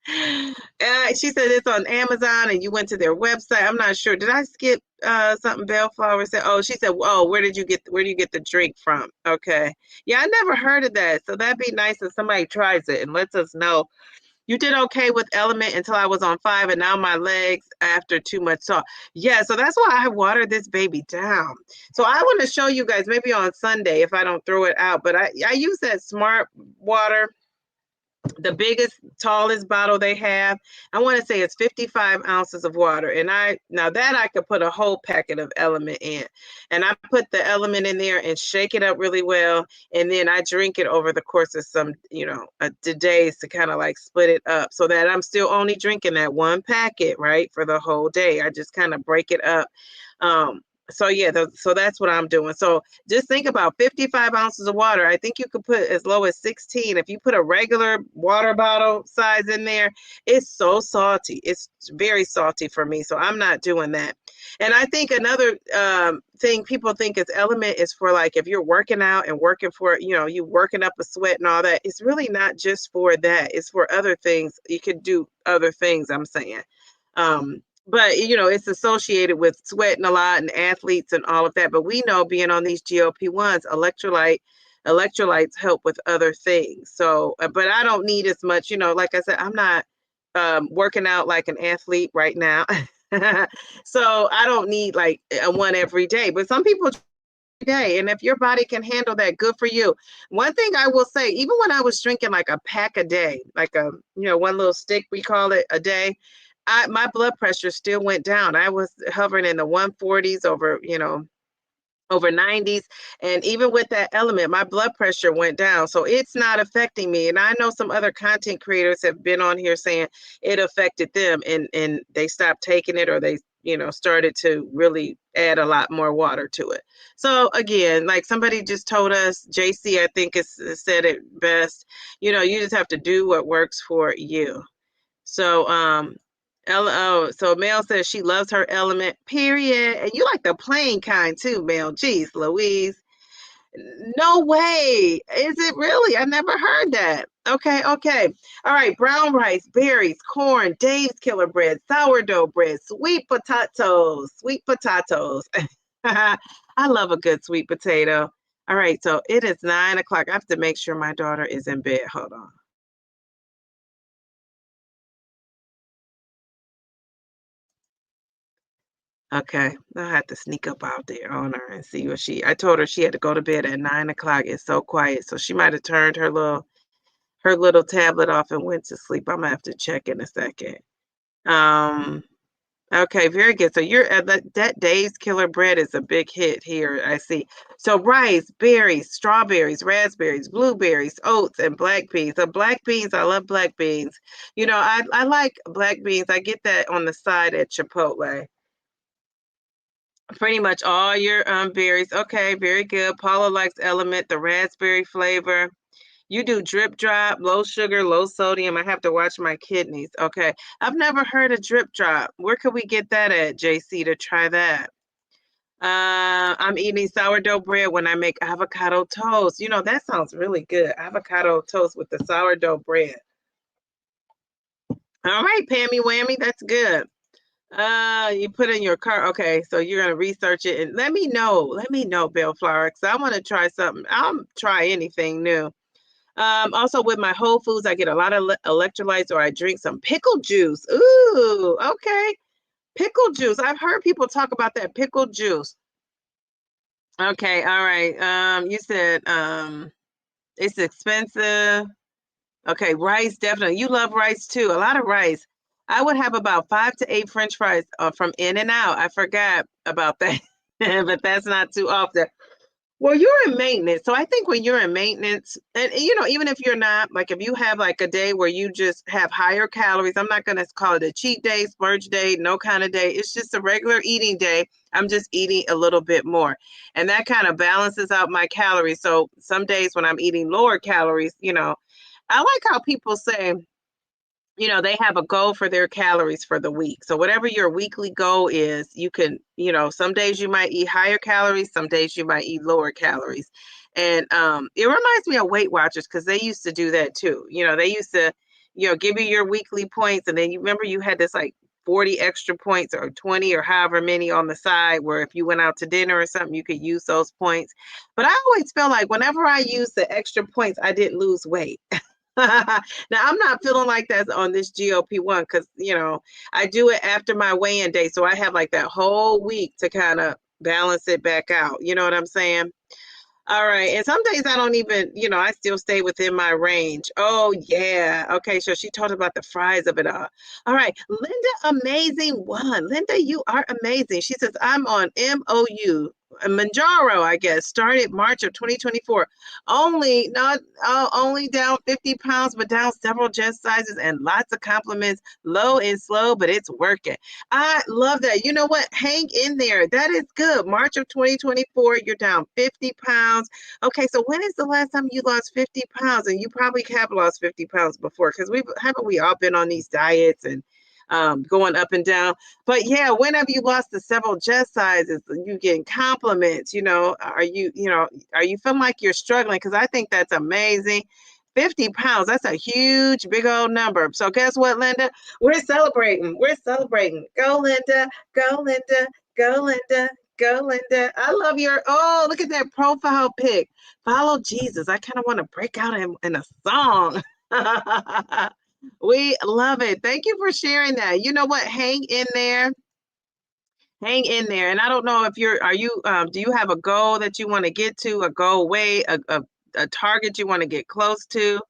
She said it's on Amazon, and you went to their website. I'm not sure. Did I skip something Bellflower said? Oh, she said, oh, where do you get the drink from? Okay. Yeah, I never heard of that. So that'd be nice if somebody tries it and lets us know. You did okay with Element until I was on 5, and now my legs after too much salt. Yeah, so that's why I watered this baby down. So I want to show you guys maybe on Sunday if I don't throw it out. But I use that Smart Water, the biggest, tallest bottle they have. I want to say it's 55 ounces of water. And now that I could put a whole packet of Element in. And I put the Element in there and shake it up really well. And then I drink it over the course of some, days to kind of like split it up, so that I'm still only drinking that one packet, right, for the whole day. I just kind of break it up. So yeah, so that's what I'm doing. So just think about 55 ounces of water. I think you could put as low as 16. If you put a regular water bottle size in there, it's so salty. It's very salty for me. So I'm not doing that. And I think another thing people think is Element is for like if you're working out and working for, you working up a sweat and all that. It's really not just for that. It's for other things. You could do other things, I'm saying. But, it's associated with sweating a lot and athletes and all of that. But we know, being on these GLP-1s, electrolytes help with other things. So, but I don't need as much, like I said, I'm not working out like an athlete right now. So I don't need like a one every day. But some people day, and if your body can handle that, good for you. One thing I will say, even when I was drinking like a pack a day, like a one little stick, we call it, a day, my blood pressure still went down. I was hovering in the 140s over 90s. And even with that Element, my blood pressure went down. So it's not affecting me. And I know some other content creators have been on here saying it affected them, and they stopped taking it, or they started to really add a lot more water to it. So again, like somebody just told us, JC, I think said it best, you just have to do what works for you. So, so Mel says she loves her element, period. And you like the plain kind too, Mel. Jeez, Louise. No way. Is it really? I never heard that. Okay. All right. Brown rice, berries, corn, Dave's killer bread, sourdough bread, sweet potatoes. Sweet potatoes. I love a good sweet potato. All right. So it is 9 o'clock. I have to make sure my daughter is in bed. Hold on. Okay, I had to sneak up out there on her and see what I told her she had to go to bed at 9 o'clock. It's so quiet. So she might have turned her little tablet off and went to sleep. I'm gonna have to check in a second. Um, okay, very good. So you're that Dave's Killer Bread is a big hit here. I see. So rice, berries, strawberries, raspberries, blueberries, oats, and black beans. The black beans, I love black beans. I like black beans. I get that on the side at Chipotle. Pretty much all your berries. Okay, very good. Paula likes Element, the raspberry flavor. You do drip drop, low sugar, low sodium. I have to watch my kidneys. Okay. I've never heard of drip drop. Where could we get that at, JC, to try that? I'm eating sourdough bread when I make avocado toast. That sounds really good. Avocado toast with the sourdough bread. All right, Pammy Whammy, that's good. You put in your car. Okay, so you're gonna research it and let me know. Let me know, Bellflower, because I want to try something. I'll try anything new. Also with my Whole Foods, I get a lot of electrolytes, or I drink some pickle juice. Ooh, okay, pickle juice. I've heard people talk about that pickle juice. Okay, all right. You said it's expensive. Okay, rice, definitely. You love rice too. A lot of rice. I would have about 5 to 8 French fries from In-N-Out. I forgot about that, but that's not too often. Well, you're in maintenance. So I think when you're in maintenance, and even if you're not, like if you have like a day where you just have higher calories, I'm not going to call it a cheat day, splurge day, no kind of day. It's just a regular eating day. I'm just eating a little bit more. And that kind of balances out my calories. So some days when I'm eating lower calories, I like how people say, they have a goal for their calories for the week. So whatever your weekly goal is, you can, some days you might eat higher calories, some days you might eat lower calories. And it reminds me of Weight Watchers, because they used to do that too. They used to, give you your weekly points, and then you remember you had this like 40 extra points or 20 or however many on the side, where if you went out to dinner or something, you could use those points. But I always felt like whenever I used the extra points, I didn't lose weight. Now I'm not feeling like that's on this GLP-1, because I do it after my weigh-in day, so I have like that whole week to kind of balance it back out. You know what I'm saying? All right. And some days I don't even, I still stay within my range. Oh, yeah. Okay. So she talked about the fries of it all. All right. Linda, amazing one. Linda, you are amazing. She says, I'm on MOU. Mounjaro, I guess, started March of 2024. Only down 50 pounds, but down several chest sizes and lots of compliments. Low and slow, but it's working. I love that. You know what? Hang in there. That is good. March of 2024, you're down 50 pounds. Okay, so when is the last time you lost 50 pounds? And you probably have lost 50 pounds before, because haven't we all been on these diets and going up and down? But yeah, when have you lost the several chest sizes? You getting compliments? Are you feeling like you're struggling? Because I think that's amazing. 50 pounds, that's a huge, big old number. So guess what, Linda? We're celebrating. We're celebrating. Go, Linda. Go, Linda. Go, Linda. Go, Linda. I love look at that profile pic. Follow Jesus. I kind of want to break out in a song. We love it. Thank you for sharing that. You know what? Hang in there. Hang in there. And I don't know if do you have a goal that you want to get to, a goal weight, a target you want to get close to?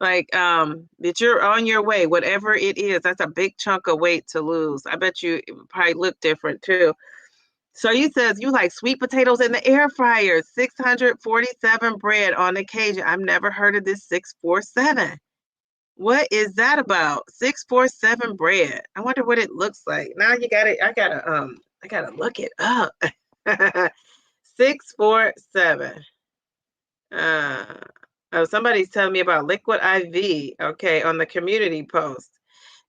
Like, that you're on your way, whatever it is. That's a big chunk of weight to lose. I bet you it would probably look different too. So you says you like sweet potatoes in the air fryer, 647 bread on occasion. I've never heard of this 647. What is that about? 647 bread. I wonder what it looks like. Now you got it. I gotta look it up. 647. Oh, somebody's telling me about liquid IV. Okay, on the community post.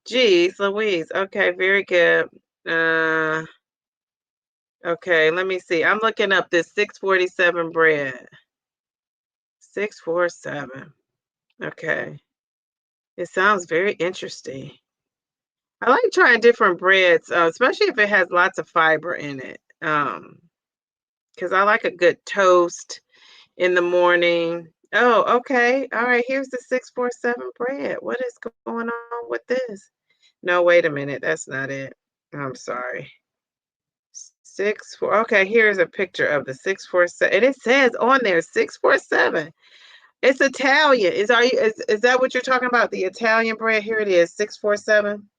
Geez, Louise. Okay, very good. Uh, okay, let me see. I'm looking up this 647 bread. 647. Okay. It sounds very interesting. I like trying different breads, especially if it has lots of fiber in it. Because I like a good toast in the morning. Oh, okay. All right. Here's the 647 bread. What is going on with this? No, wait a minute. That's not it. I'm sorry. Six four. Okay, here's a picture of the 647, and it says on there 647. It's Italian. Is that what you're talking about? The Italian bread? Here it is, 647.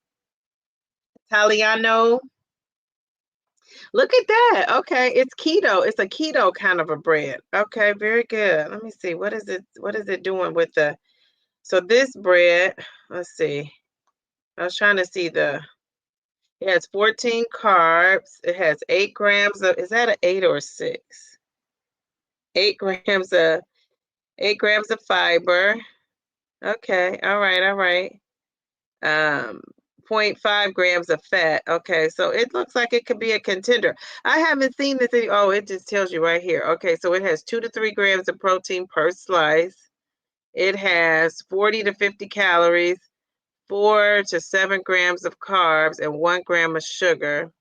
Italiano. Look at that. Okay, it's keto. It's a keto kind of a bread. Okay, very good. Let me see. What is it doing with the so this bread, let's see. I was trying to see it has 14 carbs. It has 8 grams of, is that an 8 or a 6? 8 grams of 8 grams of fiber. Okay, all right. Um, 0.5 grams of fat. Okay, so it looks like it could be a contender. I haven't seen this. Oh, it just tells you right here. Okay, so it has 2 to 3 grams of protein per slice. It has 40 to 50 calories, 4 to 7 grams of carbs, and 1 gram of sugar.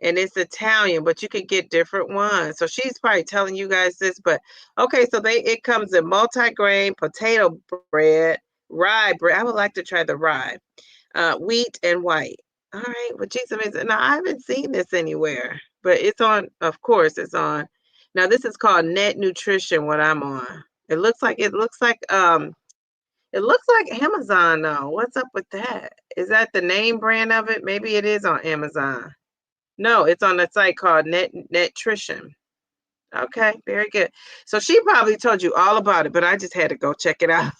And it's Italian, but you could get different ones. So she's probably telling you guys this, but okay, so it comes in multi-grain, potato bread, rye bread. I would like to try the rye, wheat and white. All right, well, geez, amazing. Now I haven't seen this anywhere, but it's on. Of course, it's on. Now this is called Net Nutrition. What I'm on. It looks like Amazon though. What's up with that? Is that the name brand of it? Maybe it is on Amazon. No, it's on a site called Netrition. Okay, very good. So she probably told you all about it, but I just had to go check it out.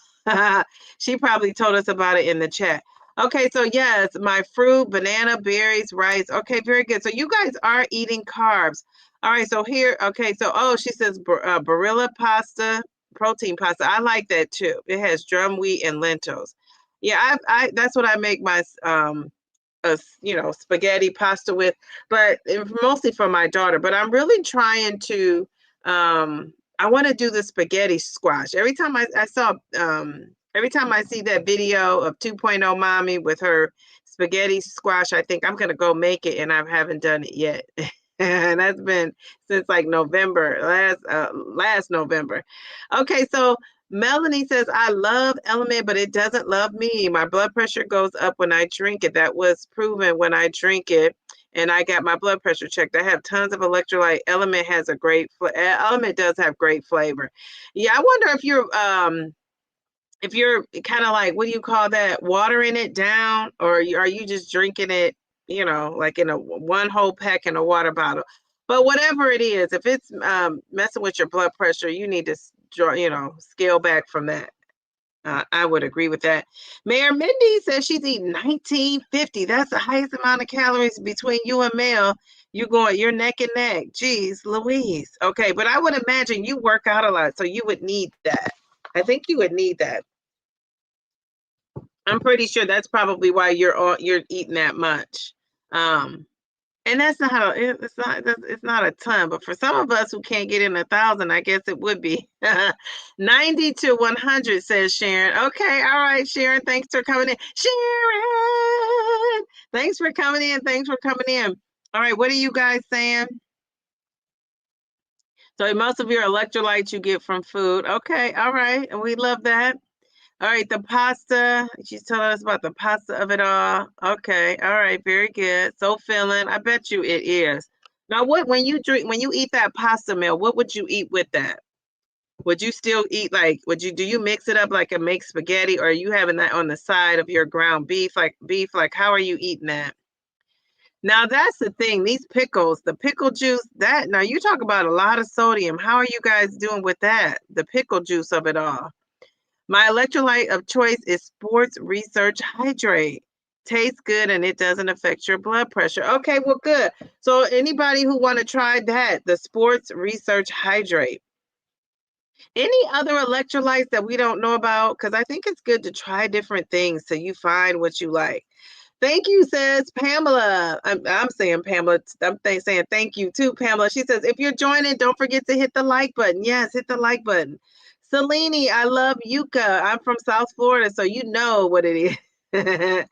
She probably told us about it in the chat. Okay, so yes, my fruit, banana, berries, rice. Okay, very good. So you guys are eating carbs. All right, so here, okay, so she says Barilla pasta, protein pasta. I like that too. It has drum wheat and lentils. Yeah, I that's what I make my spaghetti pasta with, but mostly for my daughter. But I'm really trying to I want to do the spaghetti squash. Every time I see that video of 2.0 mommy with her spaghetti squash, I think I'm gonna go make it, and I haven't done it yet. And that's been since like November, last November. Okay, so Melanie says, I love Element, but it doesn't love me. My blood pressure goes up when I drink it. That was proven when I drink it, and I got my blood pressure checked. I have tons of electrolyte. Element has a Element does have great flavor. Yeah, I wonder if you're kind of like, what do you call that? Watering it down, or are you just drinking it, like in a one whole pack in a water bottle? But whatever it is, if it's messing with your blood pressure, you need to scale back from that. I would agree with that. Mayor Mindy says she's eating 1950. That's the highest amount of calories between you and Mel. You're neck and neck. Geez, Louise. Okay, but I would imagine you work out a lot, so you would need that. I think you would need that. I'm pretty sure that's probably why you're eating that much. And that's it's not a ton, but for some of us who can't get in 1,000, I guess it would be 90 to 100, says Sharon. Okay, all right, Sharon, thanks for coming in. Sharon, thanks for coming in. Thanks for coming in. All right, what are you guys saying? So most of your electrolytes you get from food. Okay, all right, and we love that. All right, the pasta. She's telling us about the pasta of it all. Okay, all right, very good. So filling. I bet you it is. Now, when you eat that pasta meal, what would you eat with that? Would you still eat do you mix it up like a make spaghetti, or are you having that on the side of your ground beef? Like how are you eating that? Now that's the thing. These pickles, the pickle juice, now you talk about a lot of sodium. How are you guys doing with that? The pickle juice of it all. My electrolyte of choice is Sports Research Hydrate. Tastes good and it doesn't affect your blood pressure. Okay, well, good. So anybody who want to try that, the Sports Research Hydrate. Any other electrolytes that we don't know about? Because I think it's good to try different things so you find what you like. Thank you, says Pamela. I'm saying Pamela. Saying thank you too, Pamela. She says, if you're joining, don't forget to hit the like button. Yes, hit the like button. Selene, I love Yucca. I'm from South Florida, so you know what it is.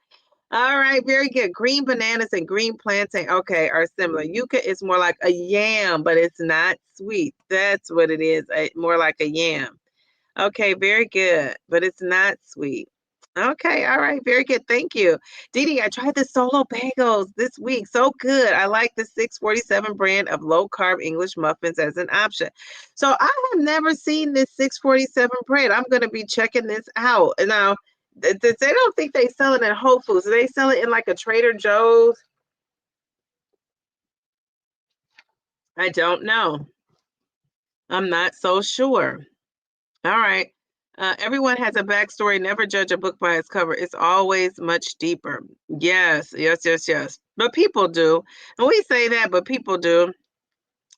All right, very good. Green bananas and green plantain, okay, are similar. Yucca is more like a yam, but it's not sweet. That's what it is, more like a yam. Okay, very good, but it's not sweet. Okay, all right, very good. Thank you. Didi, I tried the solo bagels this week. So good. I like the 647 brand of low carb English muffins as an option. So I have never seen this 647 brand. I'm going to be checking this out. Now, they don't think they sell it in Whole Foods. Do they sell it in like a Trader Joe's? I don't know. I'm not so sure. All right. Everyone has a backstory. Never judge a book by its cover. It's always much deeper. Yes, yes, yes, yes. But people do. And we say that, but people do.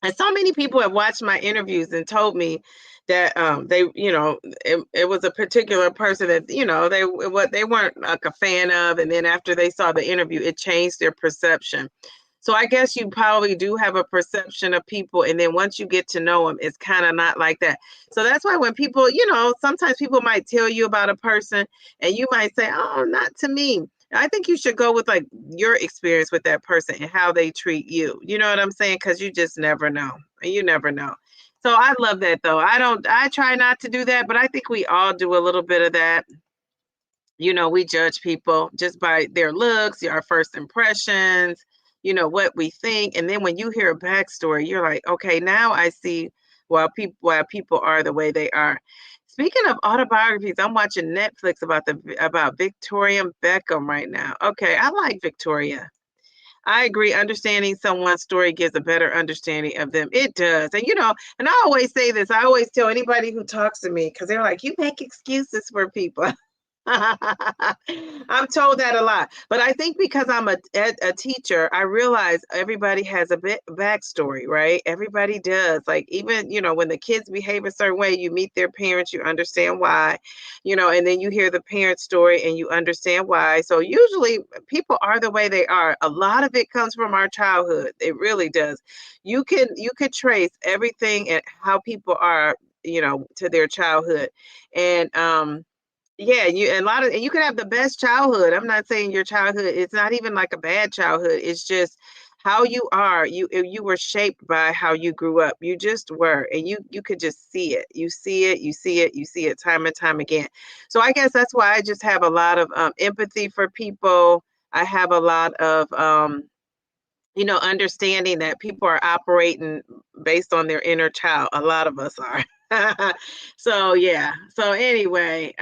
And so many people have watched my interviews and told me that they, it was a particular person that, what they weren't like a fan of. And then after they saw the interview, it changed their perception. So I guess you probably do have a perception of people, and then once you get to know them, it's kind of not like that. So that's why when people, sometimes people might tell you about a person, and you might say, "Oh, not to me." I think you should go with like your experience with that person and how they treat you. You know what I'm saying? Because you just never know. You never know. So I love that though. I try not to do that, but I think we all do a little bit of that. We judge people just by their looks, our first impressions, what we think. And then when you hear a backstory, you're like, okay, now I see why people are the way they are. Speaking of autobiographies, I'm watching Netflix about Victoria Beckham right now. Okay, I like Victoria. I agree. Understanding someone's story gives a better understanding of them. It does. And I always say this, I always tell anybody who talks to me, because they're like, you make excuses for people. I'm told that a lot, but I think because I'm a teacher, I realize everybody has a bit backstory, right? Everybody does. Like even when the kids behave a certain way, you meet their parents, you understand why, and then you hear the parent story and you understand why. So usually people are the way they are. A lot of it comes from our childhood. It really does. You could trace everything and how people are, to their childhood, and yeah, and you can have the best childhood. I'm not saying your childhood, it's not even like a bad childhood. It's just how you are. You were shaped by how you grew up. You just were, and you could just see it. You see it, you see it, you see it time and time again. So I guess that's why I just have a lot of empathy for people. I have a lot of understanding that people are operating based on their inner child. A lot of us are. So yeah. So anyway,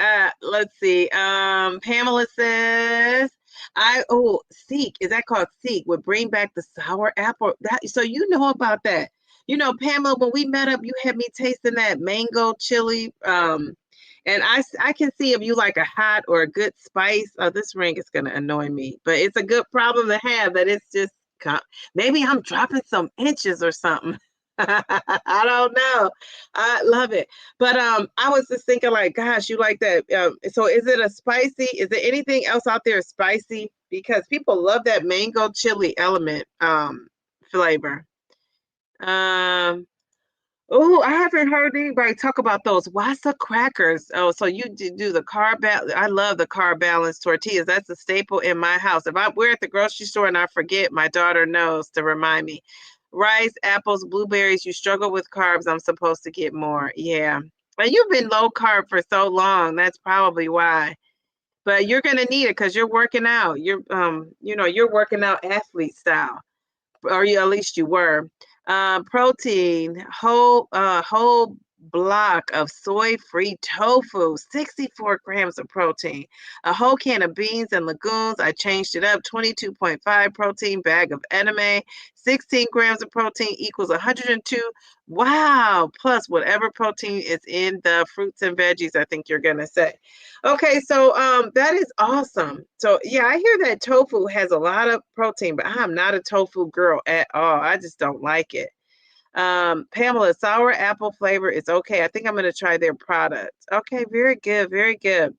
let's see. Pamela says, Seek, is that called Seek, would bring back the sour apple. So you know about that. Pamela, when we met up, you had me tasting that mango chili. And I can see if you like a hot or a good spice. Oh, this ring is gonna annoy me, but it's a good problem to have. That it's just maybe I'm dropping some inches or something. I don't know. I love it. But I was just thinking like, gosh, you like that. So is it a spicy? Is there anything else out there spicy? Because people love that mango chili element flavor. Um, oh, I haven't heard anybody talk about those Wasa crackers. Oh, so you do the carb balance. I love the carb balance tortillas. That's a staple in my house. If we're at the grocery store and I forget, my daughter knows to remind me. Rice, apples, blueberries. You struggle with carbs. I'm supposed to get more. Yeah. And you've been low carb for so long. That's probably why. But you're gonna need it because you're working out. You're working out athlete style, or at least you were. Protein, whole block of soy-free tofu, 64 grams of protein, a whole can of beans and legumes. I changed it up, 22.5 protein, bag of edamame, 16 grams of protein equals 102. Wow, plus whatever protein is in the fruits and veggies, I think you're gonna say. Okay, so that is awesome. So yeah, I hear that tofu has a lot of protein, but I'm not a tofu girl at all. I just don't like it. Pamela, sour apple flavor is okay. I think I'm gonna try their product. Okay, very good, very good.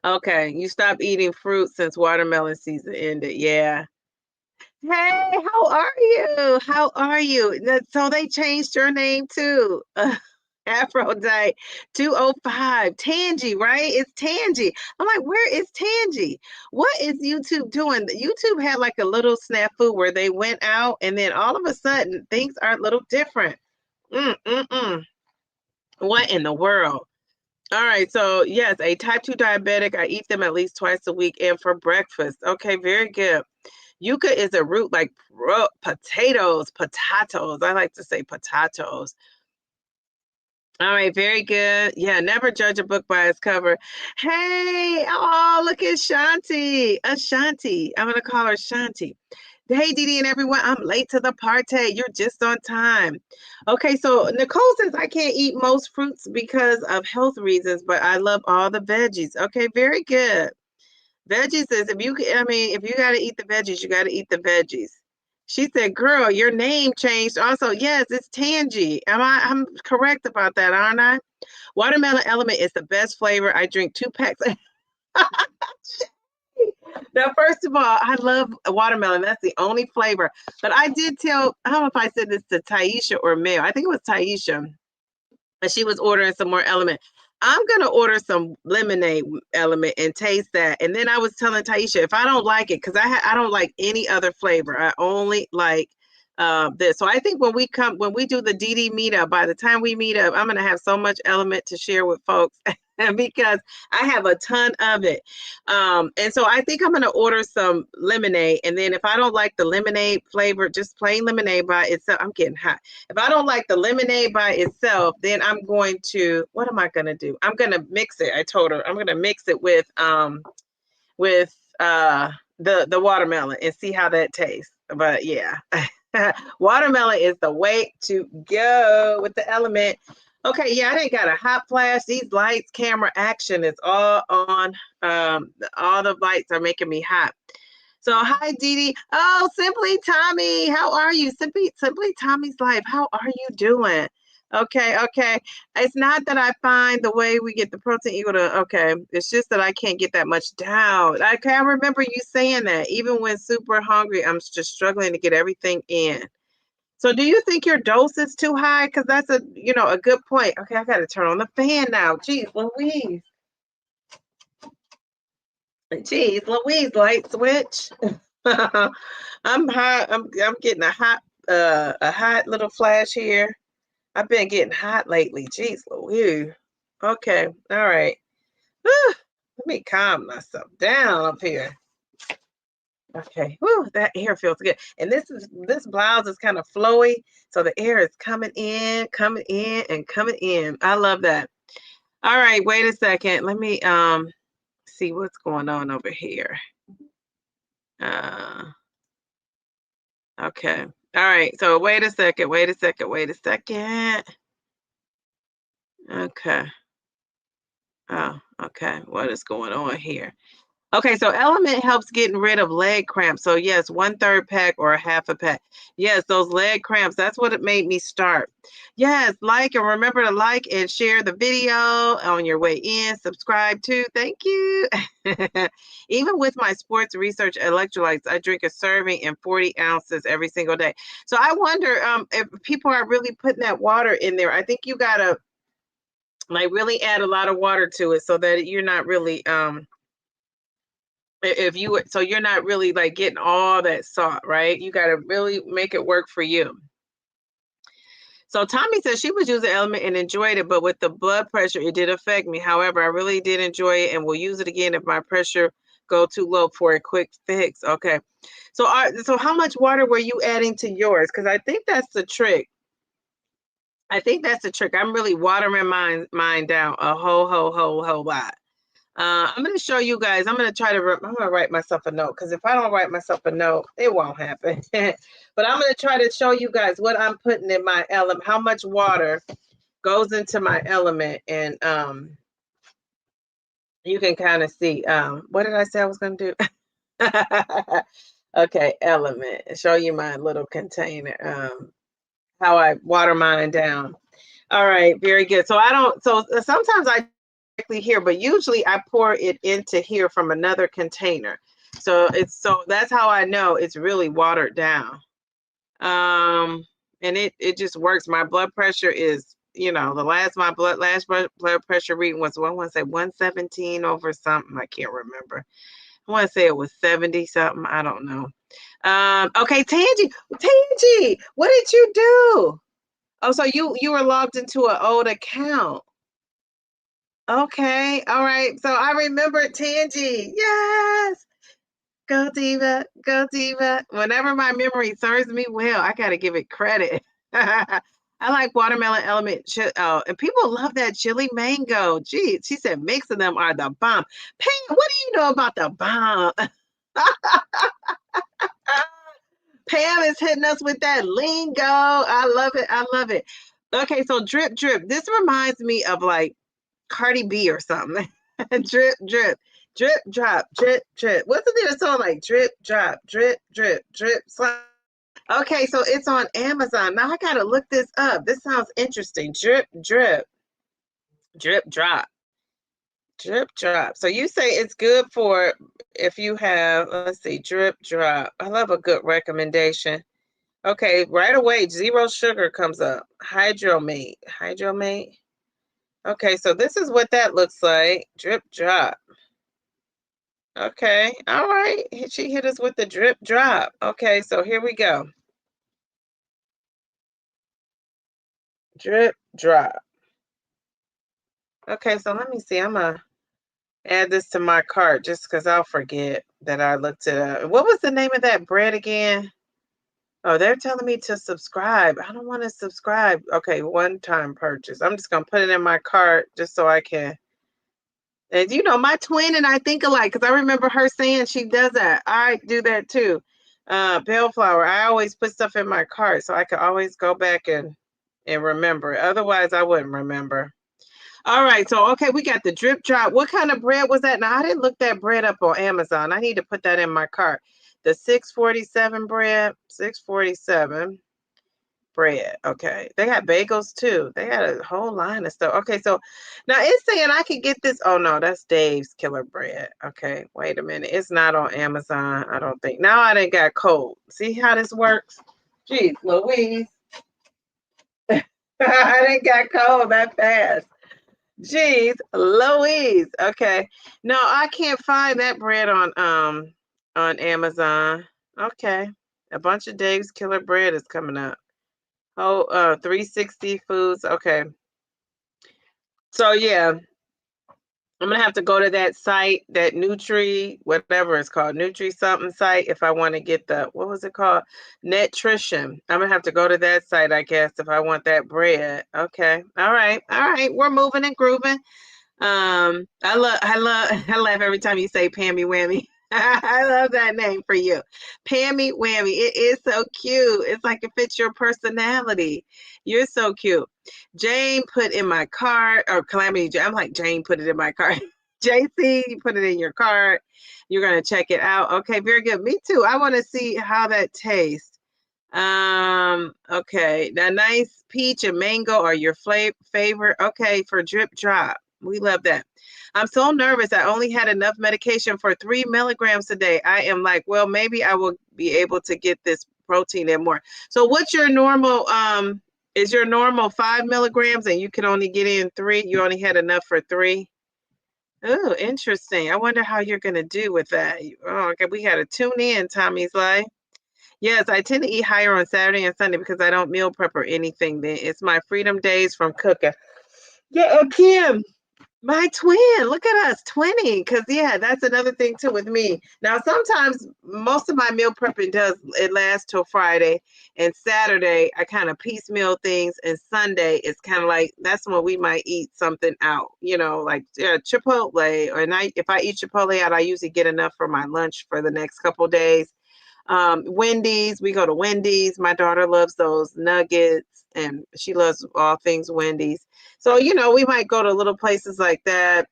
Okay, you stopped eating fruit since watermelon season ended. Yeah. Hey, how are you? How are you? So they changed your name too. Aphrodite 205. Tangy, right? It's Tangy. I'm like, where is Tangy? What is YouTube doing? YouTube had like a little snafu where they went out and then all of a sudden things are a little different. Mm-mm-mm. What in the world? All right, so yes, a type 2 diabetic, I eat them at least twice a week and for breakfast. Okay, very good. Yucca is a root like potatoes. I like to say potatoes. All right, very good. Yeah, never judge a book by its cover. Hey, oh, look at Shanti. Ashanti. I'm gonna call her Shanti. Hey, Didi and everyone, I'm late to the party. You're just on time. Okay, so Nicole says I can't eat most fruits because of health reasons, but I love all the veggies. Okay, very good. Veggies is if you got to eat the veggies, you got to eat the veggies. She said, "Girl, your name changed." Also, yes, it's Tangy. I'm correct about that, aren't I? Watermelon Element is the best flavor. I drink 2 packs. Now, first of all, I love watermelon. That's the only flavor. But I did tell, I don't know if I said this to Taisha or Mel. I think it was Taisha. And she was ordering some more Element. I'm gonna order some lemonade Element and taste that. And then I was telling Taisha if I don't like it, because I don't like any other flavor. I only like this. So I think when we do the DD meetup, by the time we meet up, I'm gonna have so much Element to share with folks. Because I have a ton of it. And so I think I'm going to order some lemonade. And then if I don't like the lemonade flavor, just plain lemonade by itself, I'm getting hot. If I don't like the lemonade by itself, then I'm going to, what am I going to do? I'm going to mix it. I told her I'm going to mix it with the watermelon and see how that tastes. But yeah, watermelon is the way to go with the Element. Okay, yeah, I didn't got a hot flash. These lights, camera, action is all on. All the lights are making me hot. So hi, Dee Dee. Oh, Simply Tommy, how are you? Simply Tommy's life. How are you doing? Okay, okay. It's not that I find the way we get the protein equal to okay. It's just that I can't get that much down. I remember you saying that. Even when super hungry, I'm just struggling to get everything in. So do you think your dose is too high? Because that's a good point. Okay, I got to turn on the fan now. Geez, Louise. Geez, Louise, light switch. I'm hot. I'm getting a hot little flash here. I've been getting hot lately. Geez, Louise. Okay, all right. Let me calm myself down up here. Okay, whew, that air feels good. And this blouse is kind of flowy, so the air is coming in, and coming in. I love that. All right, wait a second. Let me see what's going on over here. Okay. All right. So wait a second. Okay. Oh, okay. What is going on here? Okay, so Element helps getting rid of leg cramps. So yes, 1/3 pack or a half a pack. Yes, those leg cramps. That's what it made me start. Yes, like and remember to like and share the video on your way in. Subscribe too. Thank you. Even with my sports research electrolytes, I drink a serving in 40 ounces every single day. So I wonder if people are really putting that water in there. I think you gotta like really add a lot of water to it so that you're not really so you're not really like getting all that salt, right? You got to really make it work for you. So Tommy says she was using Element and enjoyed it, but with the blood pressure, it did affect me. However, I really did enjoy it and will use it again if my pressure go too low for a quick fix. Okay. So how much water were you adding to yours? Because I think that's the trick. I think that's the trick. I'm really watering mine down a whole lot. I'm gonna show you guys. I'm gonna try to. I'm gonna write myself a note because if I don't write myself a note, it won't happen. But I'm gonna try to show you guys what I'm putting in my element, how much water goes into my element, and you can kind of see. What did I say I was gonna do? Okay, element. Show you my little container. How I water mine down. All right, very good. So I don't. So sometimes I directly here, but usually I pour it into here from another container. So that's how I know it's really watered down. And it just works. My blood pressure is, the last blood pressure reading was, I want to say 117 over something. I can't remember. I want to say it was 70 something. I don't know. Okay, Tangi, what did you do? Oh, so you were logged into an old account. Okay, all right. So I remember Tangi. Yes. Go Diva, go Diva. Whenever my memory serves me well, I gotta give it credit. I like watermelon element. And people love that chili mango. Gee, she said mix of them are the bomb. Pam, what do you know about the bomb? Pam is hitting us with that lingo. I love it. I love it. Okay, so drip, drip. This reminds me of like Cardi B or something. Drip, drip, drip, drop, drip, drip. Wasn't there a song like drip, drop, drip, drip, drip, slap? Okay, so it's on Amazon. Now I gotta look this up. This sounds interesting. Drip, drip, drip, drop, drip, drop. So you say it's good for if you have, let's see, drip, drop. I love a good recommendation. Okay, right away, zero sugar comes up. Hydromate. Hydromate. Okay, so this is what that looks like. Drip, drop. Okay, all right. She hit us with the drip, drop. Okay, so here we go. Drip, drop. Okay, so let me see. I'm going to add this to my cart just because I'll forget that I looked it up. What was the name of that bread again? Oh, they're telling me to subscribe. I don't want to subscribe. Okay, one-time purchase. I'm just going to put it in my cart just so I can. And my twin and I think alike because I remember her saying she does that. I do that too. Bellflower. I always put stuff in my cart so I can always go back and remember. Otherwise, I wouldn't remember. All right, so okay, we got the drip drop. What kind of bread was that? Now I didn't look that bread up on Amazon. I need to put that in my cart. The 647 bread, 647 bread. Okay, they got bagels too. They got a whole line of stuff. Okay, so now it's saying I can get this. Oh no, that's Dave's Killer Bread. Okay, wait a minute. It's not on Amazon. I don't think. Now I done got cold. See how this works? Jeez, Louise. I done got cold that fast. Jeez, Louise. Okay. No, I can't find that bread on Amazon. Okay. A bunch of Dave's Killer Bread is coming up. Oh, 360 Foods. Okay. So yeah, I'm gonna have to go to that site, that Nutri, whatever it's called, Nutri something site, if I want to get what was it called? Nutrition. I'm gonna have to go to that site, I guess, if I want that bread. Okay. All right. All right. We're moving and grooving. I laugh every time you say Pammy Whammy. I love that name for you. Pammy Whammy. It is so cute. It's like it fits your personality. You're so cute. Jane put in my cart, or Calamity Jane. I'm like, Jane put it in my cart. JC, you put it in your cart. You're going to check it out. Okay, very good. Me too. I want to see how that tastes. Okay. Now, nice peach and mango are your favorite. Okay, for drip drop. We love that. I'm so nervous. I only had enough medication for 3 milligrams a day. I am like, well, maybe I will be able to get this protein in more. So what's your normal, is your normal 5 milligrams and you can only get in 3? You only had enough for 3? Oh, interesting. I wonder how you're going to do with that. Oh, okay. We got to tune in, Tommy's Life. Yes, I tend to eat higher on Saturday and Sunday because I don't meal prep or anything. Then it's my freedom days from cooking. Yeah, Kim. My twin, look at us, 20. Because yeah, that's another thing too with me. Now, sometimes most of my meal prepping it lasts till Friday, and Saturday I kind of piecemeal things, and Sunday it's kind of like that's when we might eat something out, like Chipotle. Or if I eat Chipotle out, I usually get enough for my lunch for the next couple days. Wendy's, we go to Wendy's. My daughter loves those nuggets, and she loves all things Wendy's. So, we might go to little places like that.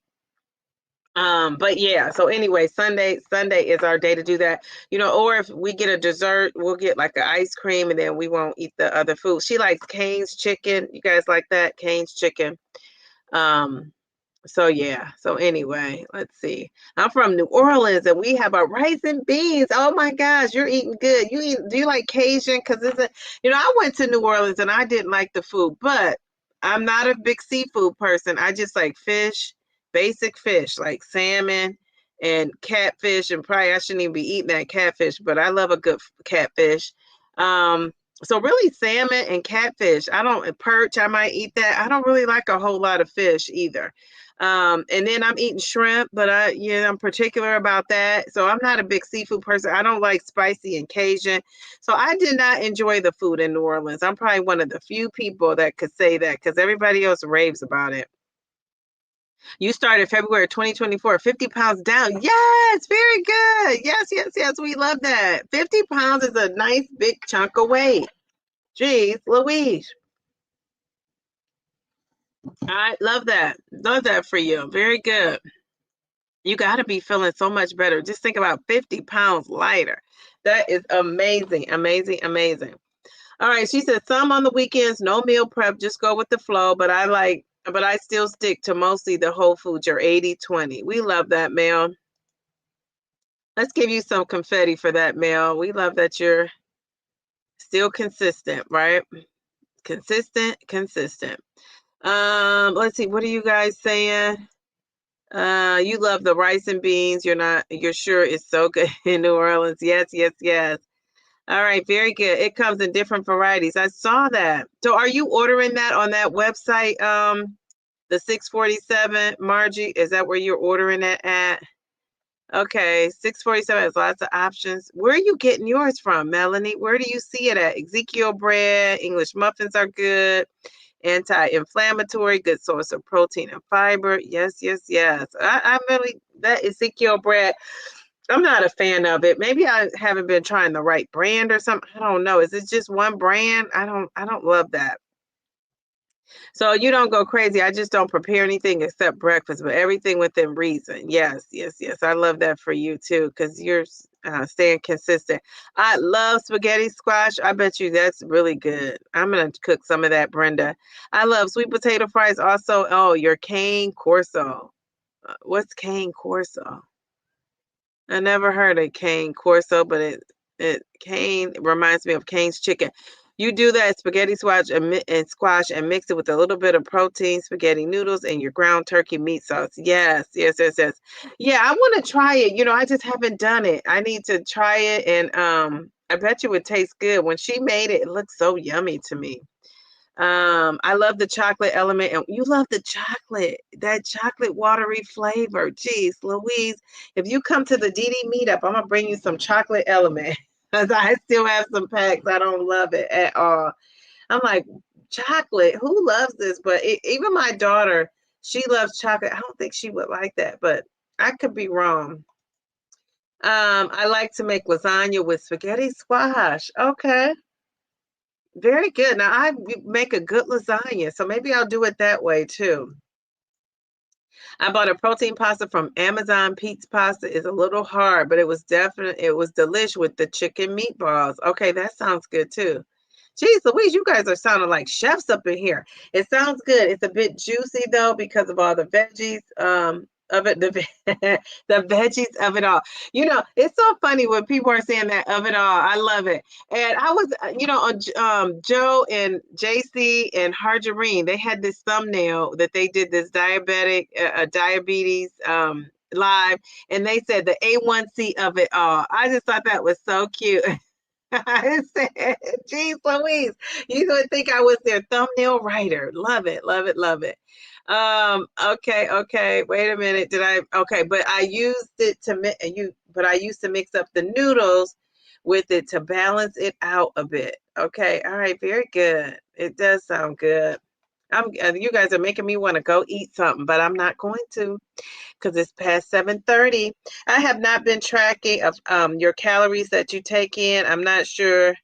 But yeah, so anyway, Sunday is our day to do that. Or if we get a dessert, we'll get like an ice cream, and then we won't eat the other food. She likes Cane's chicken. You guys like that? Cane's chicken. Um, so yeah. So anyway, let's see. I'm from New Orleans, and we have our rice and beans. Oh my gosh, you're eating good. Do you like Cajun? Because I went to New Orleans and I didn't like the food, but I'm not a big seafood person. I just like fish, basic fish like salmon and catfish, and probably I shouldn't even be eating that catfish, but I love a good catfish. Um, so really salmon and catfish. I don't perch, I might eat that. I don't really like a whole lot of fish either. And then I'm eating shrimp, but I'm particular about that. So I'm not a big seafood person. I don't like spicy and Cajun. So I did not enjoy the food in New Orleans. I'm probably one of the few people that could say that, because everybody else raves about it. You started February 2024, 50 pounds down. Yes, very good. Yes, yes, yes. We love that. 50 pounds is a nice big chunk of weight. Jeez, Louise. I love that. Love that for you. Very good. You got to be feeling so much better. Just think about 50 pounds lighter. That is amazing, amazing, amazing. All right. She said some on the weekends, no meal prep, just go with the flow. But I still stick to mostly the whole foods, your 80-20. We love that, Mel. Let's give you some confetti for that, Mel. We love that you're still consistent, right? Consistent, consistent. Let's see. What are you guys saying? You love the rice and beans. You're sure it's so good in New Orleans. Yes, yes, yes. All right, very good. It comes in different varieties. I saw that. So are you ordering that on that website? The 647, Margie, is that where you're ordering it at? Okay, 647 has lots of options. Where are you getting yours from, Melanie? Where do you see it at? Ezekiel bread, English muffins are good, anti-inflammatory, good source of protein and fiber. Yes, yes, yes. I really, that Ezekiel bread, I'm not a fan of it. Maybe I haven't been trying the right brand or something. I don't know. Is it just one brand? I don't love that. So you don't go crazy. I just don't prepare anything except breakfast, but everything within reason. Yes, yes, yes. I love that for you too, because you're staying consistent. I love spaghetti squash. I bet you that's really good. I'm gonna cook some of that, Brenda. I love sweet potato fries also. Oh, your cane corso. What's cane corso? I never heard of cane corso, but it cane reminds me of Cane's chicken. You do that spaghetti squash and mix it with a little bit of protein, spaghetti noodles, and your ground turkey meat sauce. Yes, yes, yes, yes. Yeah, I want to try it. I just haven't done it. I need to try it, and I bet you it tastes good. When she made it, it looked so yummy to me. I love the chocolate element, and you love the chocolate, that chocolate watery flavor. Jeez, Louise, if you come to the DD meetup, I'm gonna bring you some chocolate element because I still have some packs. I don't love it at all. I'm like, chocolate, who loves this? But even my daughter, she loves chocolate. I don't think she would like that, but I could be wrong. I like to make lasagna with spaghetti squash. Okay. Very good. Now I make a good lasagna, so maybe I'll do it that way too. I bought a protein pasta from Amazon. Pizza pasta is a little hard, but it was delicious with the chicken meatballs. Okay, that sounds good too. Geez, Louise, you guys are sounding like chefs up in here. It sounds good. It's a bit juicy though because of all the veggies of it, the veggies of it all. It's so funny when people are saying that of it all. I love it. And I was, on Joe and JC and Harjarine, they had this thumbnail that they did this diabetes live, and they said the A1C of it all. I just thought that was so cute. I said, geez, Louise, you would think I was their thumbnail writer. Love it, love it, love it. Okay. Wait a minute. Okay, but I used it to but I used to mix up the noodles with it to balance it out a bit. Okay. All right. Very good. It does sound good. You guys are making me want to go eat something, but I'm not going to because it's past 7:30. I have not been tracking of your calories that you take in. I'm not sure.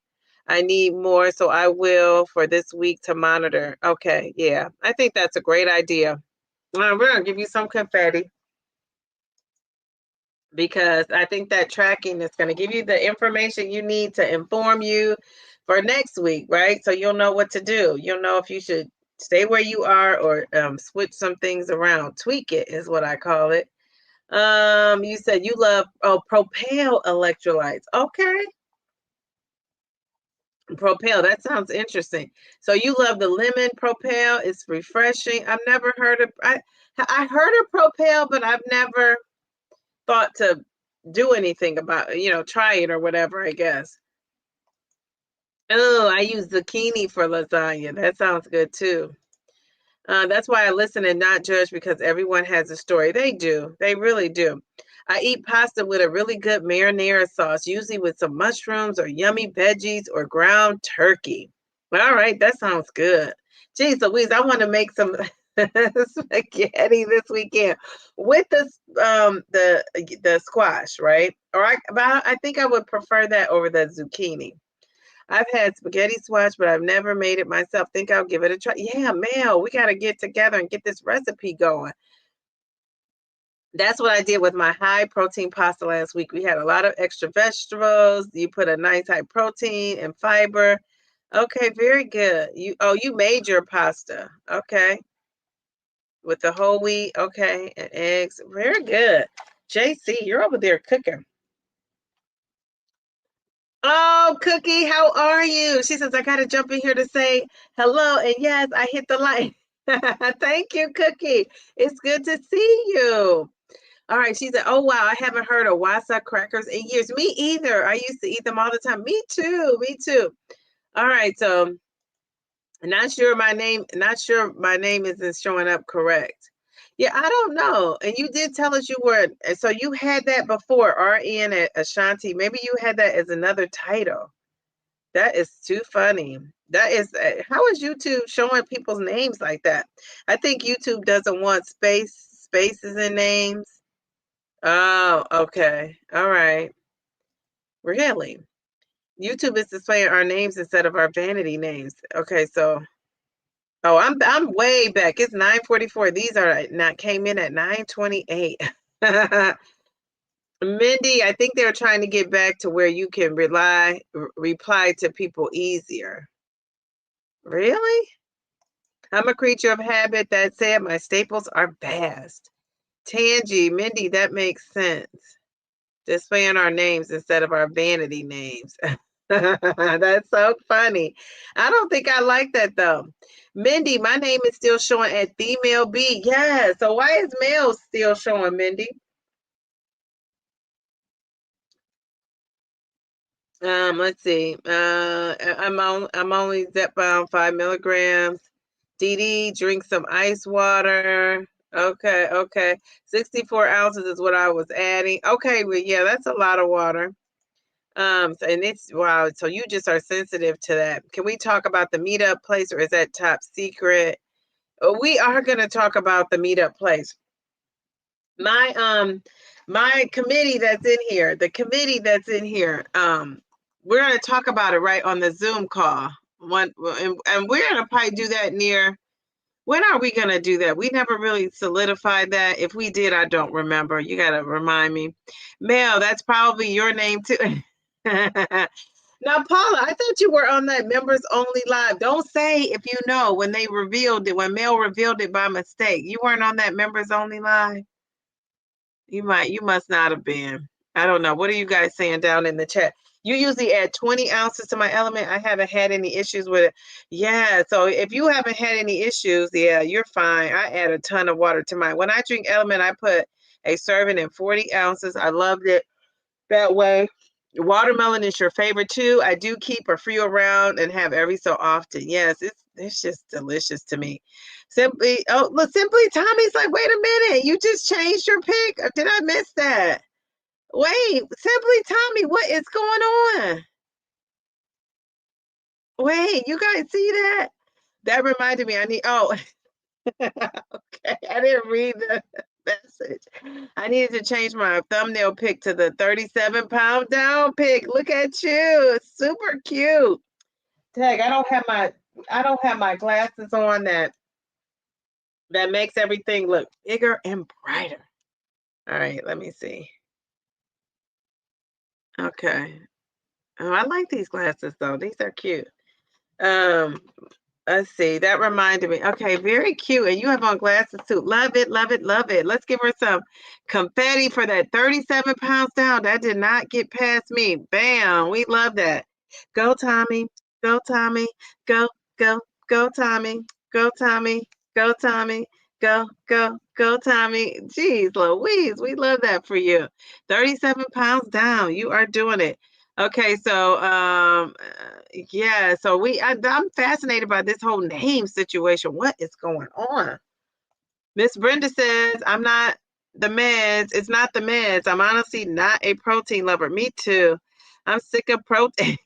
I need more, so I will for this week to monitor. Okay, yeah. I think that's a great idea. We're gonna give you some confetti because I think that tracking is gonna give you the information you need to inform you for next week, right? So you'll know what to do. You'll know if you should stay where you are or switch some things around. Tweak it is what I call it. You said you love Propel electrolytes. Okay. Propel, that sounds interesting. So you love the lemon Propel. It's refreshing. I've never heard of I heard of Propel, but I've never thought to do anything about, try it or whatever, I guess. Oh, I use zucchini for lasagna. That sounds good too. That's why I listen and not judge because everyone has a story. They do. They really do. I eat pasta with a really good marinara sauce, usually with some mushrooms or yummy veggies or ground turkey. All right, that sounds good. Geez Louise, I want to make some spaghetti this weekend with the squash, right? But I think I would prefer that over the zucchini. I've had spaghetti squash, but I've never made it myself. Think I'll give it a try. Yeah, Mel, we got to get together and get this recipe going. That's what I did with my high protein pasta last week. We had a lot of extra vegetables. You put a nice high protein and fiber. Okay, very good. You made your pasta. Okay. With the whole wheat. Okay, and eggs. Very good. JC, you're over there cooking. Oh, Cookie, how are you? She says, I got to jump in here to say hello. And yes, I hit the like. Thank you, Cookie. It's good to see you. All right. She said, oh, wow. I haven't heard of Wasa crackers in years. Me either. I used to eat them all the time. Me too. Me too. All right. So not sure my name isn't showing up correct. Yeah, I don't know. And you did tell us so you had that before, RN at Ashanti. Maybe you had that as another title. That is too funny. That is how is YouTube showing people's names like that? I think YouTube doesn't want spaces in names. Oh, okay. All right. Really? YouTube is displaying our names instead of our vanity names. Okay, so I'm way back. It's 9:44. These are not came in at 9:28. Mindy, I think they're trying to get back to where you can reply to people easier. Really? I'm a creature of habit. That said, my staples are vast. Tangi, Mindy, that makes sense. Displaying our names instead of our vanity names. That's so funny. I don't think I like that though. Mindy, my name is still showing at female B. Yeah. So why is male still showing, Mindy? Let's see. I'm only Zepbound 5 milligrams. DD, drink some ice water. Okay. 64 ounces is what I was adding. Okay, well, yeah, that's a lot of water. And it's wow. So you just are sensitive to that. Can we talk about the meetup place, or is that top secret? We are going to talk about the meetup place. My committee that's in here, the committee that's in here, we're going to talk about it right on the Zoom call. And we're going to probably do that near. When are we going to do that? We never really solidified that. If we did, I don't remember. You got to remind me. Mel, that's probably your name too. Now, Paula, I thought you were on that members only live. Don't say if you know when they revealed it, when Mel revealed it by mistake. You weren't on that members only live? You must not have been. I don't know. What are you guys saying down in the chat? You usually add 20 ounces to my element. I haven't had any issues with it. Yeah. So if you haven't had any issues, yeah, you're fine. I add a ton of water to mine. When I drink element, I put a serving in 40 ounces. I loved it that way. Watermelon is your favorite too. I do keep a few around and have every so often. Yes, It's just delicious to me. Simply, oh, look, Simply Tommy's like, wait a minute, you just changed your pick, or did I miss that? Wait, Simply Tommy, what is going on? Wait, you guys see that? That reminded me, I need, oh, okay, I didn't read the message. I needed to change my thumbnail pic to the 37-pound down pic. Look at you, it's super cute. Tag, I don't have my glasses on that makes everything look bigger and brighter. All right, let me see. Okay. Oh, I like these glasses though. These are cute. Um, let's see. That reminded me. Okay, very cute. And you have on glasses too. Love it, love it, love it. Let's give her some confetti for that 37 pounds down. That did not get past me. Bam. We love that. Go, Tommy. Go, Tommy. Go, go, go, Tommy. Go, Tommy. Go, Tommy. Go, go, go, Tommy. Jeez Louise. We love that for you. 37 pounds down. You are doing it. Okay, so yeah, so I'm fascinated by this whole name situation. What is going on? Miss Brenda says, I'm not the meds. It's not the meds. I'm honestly not a protein lover. Me too. I'm sick of protein.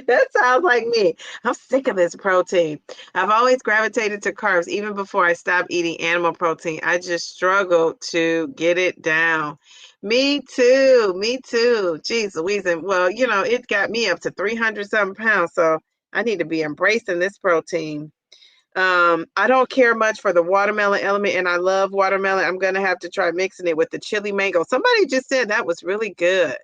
That sounds like me. I'm sick of this protein. I've always gravitated to carbs even before I stopped eating animal protein. I just struggle to get it down. Me too. Me too. Jeez Louise. And well, it got me up to 300 something pounds. So I need to be embracing this protein. I don't care much for the watermelon element, and I love watermelon. I'm gonna have to try mixing it with the chili mango. Somebody just said that was really good.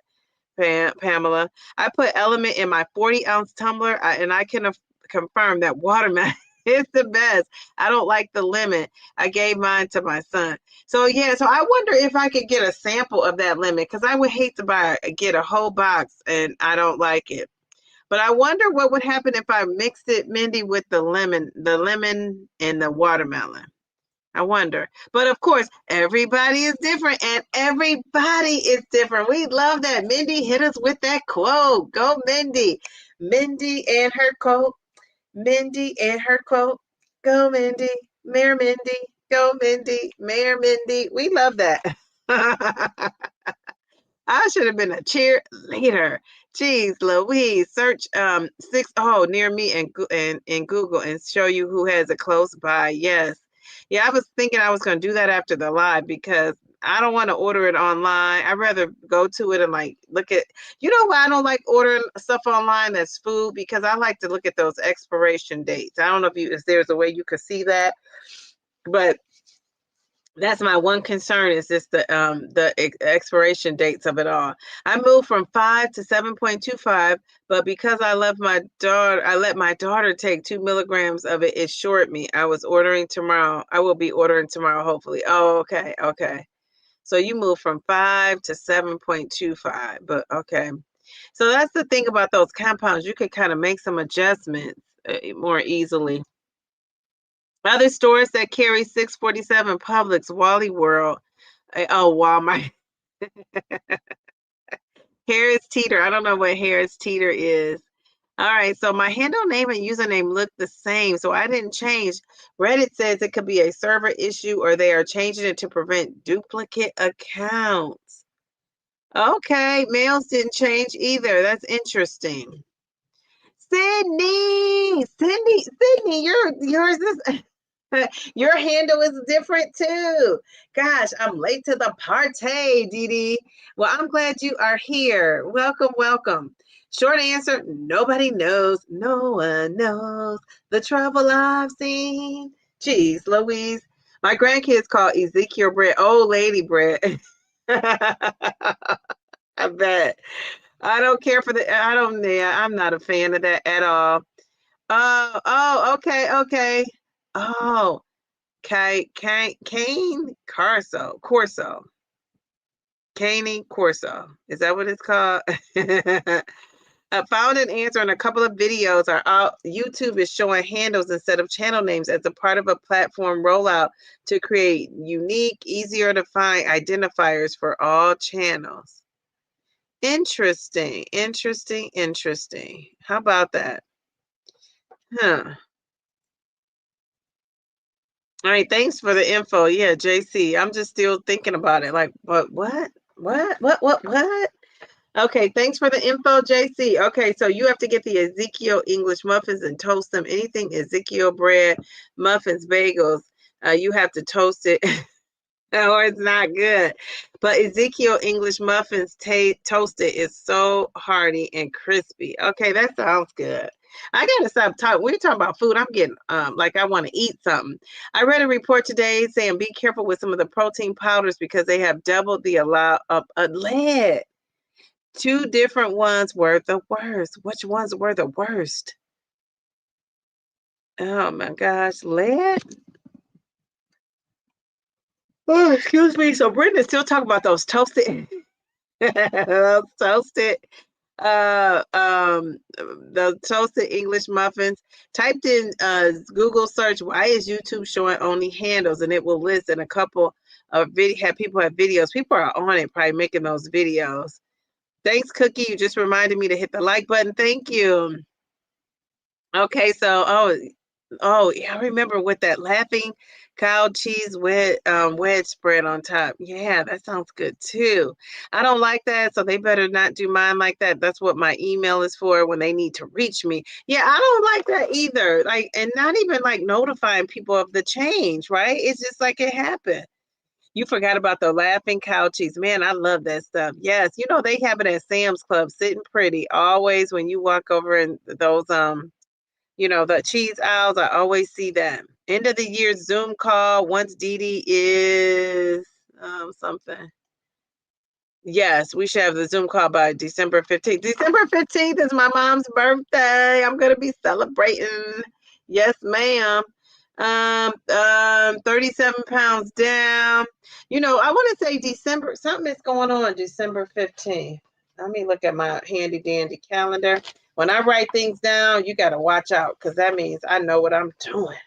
Pamela. I put element in my 40-ounce tumbler, and I can confirm that watermelon is the best. I don't like the lemon. I gave mine to my son. So yeah, so I wonder if I could get a sample of that lemon, because I would hate to get a whole box and I don't like it. But I wonder what would happen if I mixed it, Mindy, with the lemon and the watermelon. I wonder. But of course, everybody is different and everybody is different. We love that. Mindy hit us with that quote. Go, Mindy. Mindy and her quote. Mindy and her quote. Go, Mindy. Mayor Mindy. Go, Mindy. Mayor Mindy. We love that. I should have been a cheerleader. Jeez Louise. Search near me in Google and show you who has it close by. Yes. Yeah, I was thinking I was going to do that after the live because I don't want to order it online. I'd rather go to it and look at, why I don't like ordering stuff online that's food, because I like to look at those expiration dates. I don't know if there's a way you could see that, but that's my one concern is just the expiration dates of it all. I moved from 5 to 7.25, but because I let my daughter take 2 milligrams of it. It shorted me. I will be ordering tomorrow, hopefully. Oh, okay. Okay. So you moved from 5 to 7.25, but okay. So that's the thing about those compounds. You could kind of make some adjustments more easily. Other stores that carry 647, Publix, Wally World. Walmart. Harris Teeter. I don't know what Harris Teeter is. All right, so my handle name and username look the same, so I didn't change. Reddit says it could be a server issue or they are changing it to prevent duplicate accounts. Okay, mails didn't change either. That's interesting. Sydney, yours is your handle is different too. Gosh, I'm late to the party, Dee Dee. Well, I'm glad you are here. Welcome, welcome. Short answer, nobody knows. No one knows the trouble I've seen. Jeez, Louise. My grandkids call Ezekiel bread old lady bread. I bet. I don't care for I'm not a fan of that at all. Okay, okay. Oh, Cane Corso. Cane Corso. Is that what it's called? I found an answer in a couple of videos. YouTube is showing handles instead of channel names as a part of a platform rollout to create unique, easier to find identifiers for all channels. Interesting, interesting, interesting. How about that? Huh. All right, thanks for the info. Yeah, JC. I'm just still thinking about it. Like, what? What? Okay, thanks for the info, JC. Okay, so you have to get the Ezekiel English muffins and toast them. Anything Ezekiel bread, muffins, bagels, you have to toast it or it's not good. But Ezekiel English muffins toasted is so hearty and crispy. Okay, that sounds good. I gotta stop talking. We're talking about food. I'm getting like I want to eat something. I read a report today saying be careful with some of the protein powders because they have doubled the allow of lead. Two different ones were the worst. Which ones were the worst? Oh my gosh, lead. Oh, excuse me. So Brenda's still talking about those toasted, those toasted, the toasted English muffins. Typed in Google search, why is YouTube showing only handles? And it will list in a couple of people have videos. People are on it, probably making those videos. Thanks, Cookie. You just reminded me to hit the like button. Thank you. Okay, so yeah, I remember with that laughing cow cheese wedge spread on top. Yeah, that sounds good too. I don't like that, so they better not do mine like that. That's what my email is for when they need to reach me. Yeah, I don't like that either. Like, and not even like notifying people of the change, right? It's just like it happened. You forgot about the laughing cow cheese. Man, I love that stuff. Yes, you know they have it at Sam's Club, sitting pretty. Always when you walk over in those the cheese aisles, I always see that. End of the year Zoom call once Dee Dee is something. Yes, we should have the Zoom call by December 15th. December 15th is my mom's birthday. I'm gonna be celebrating. Yes, ma'am. 37 pounds down. I want to say December, something is going on December 15th. Let me look at my handy dandy calendar. When I write things down, you got to watch out because that means I know what I'm doing.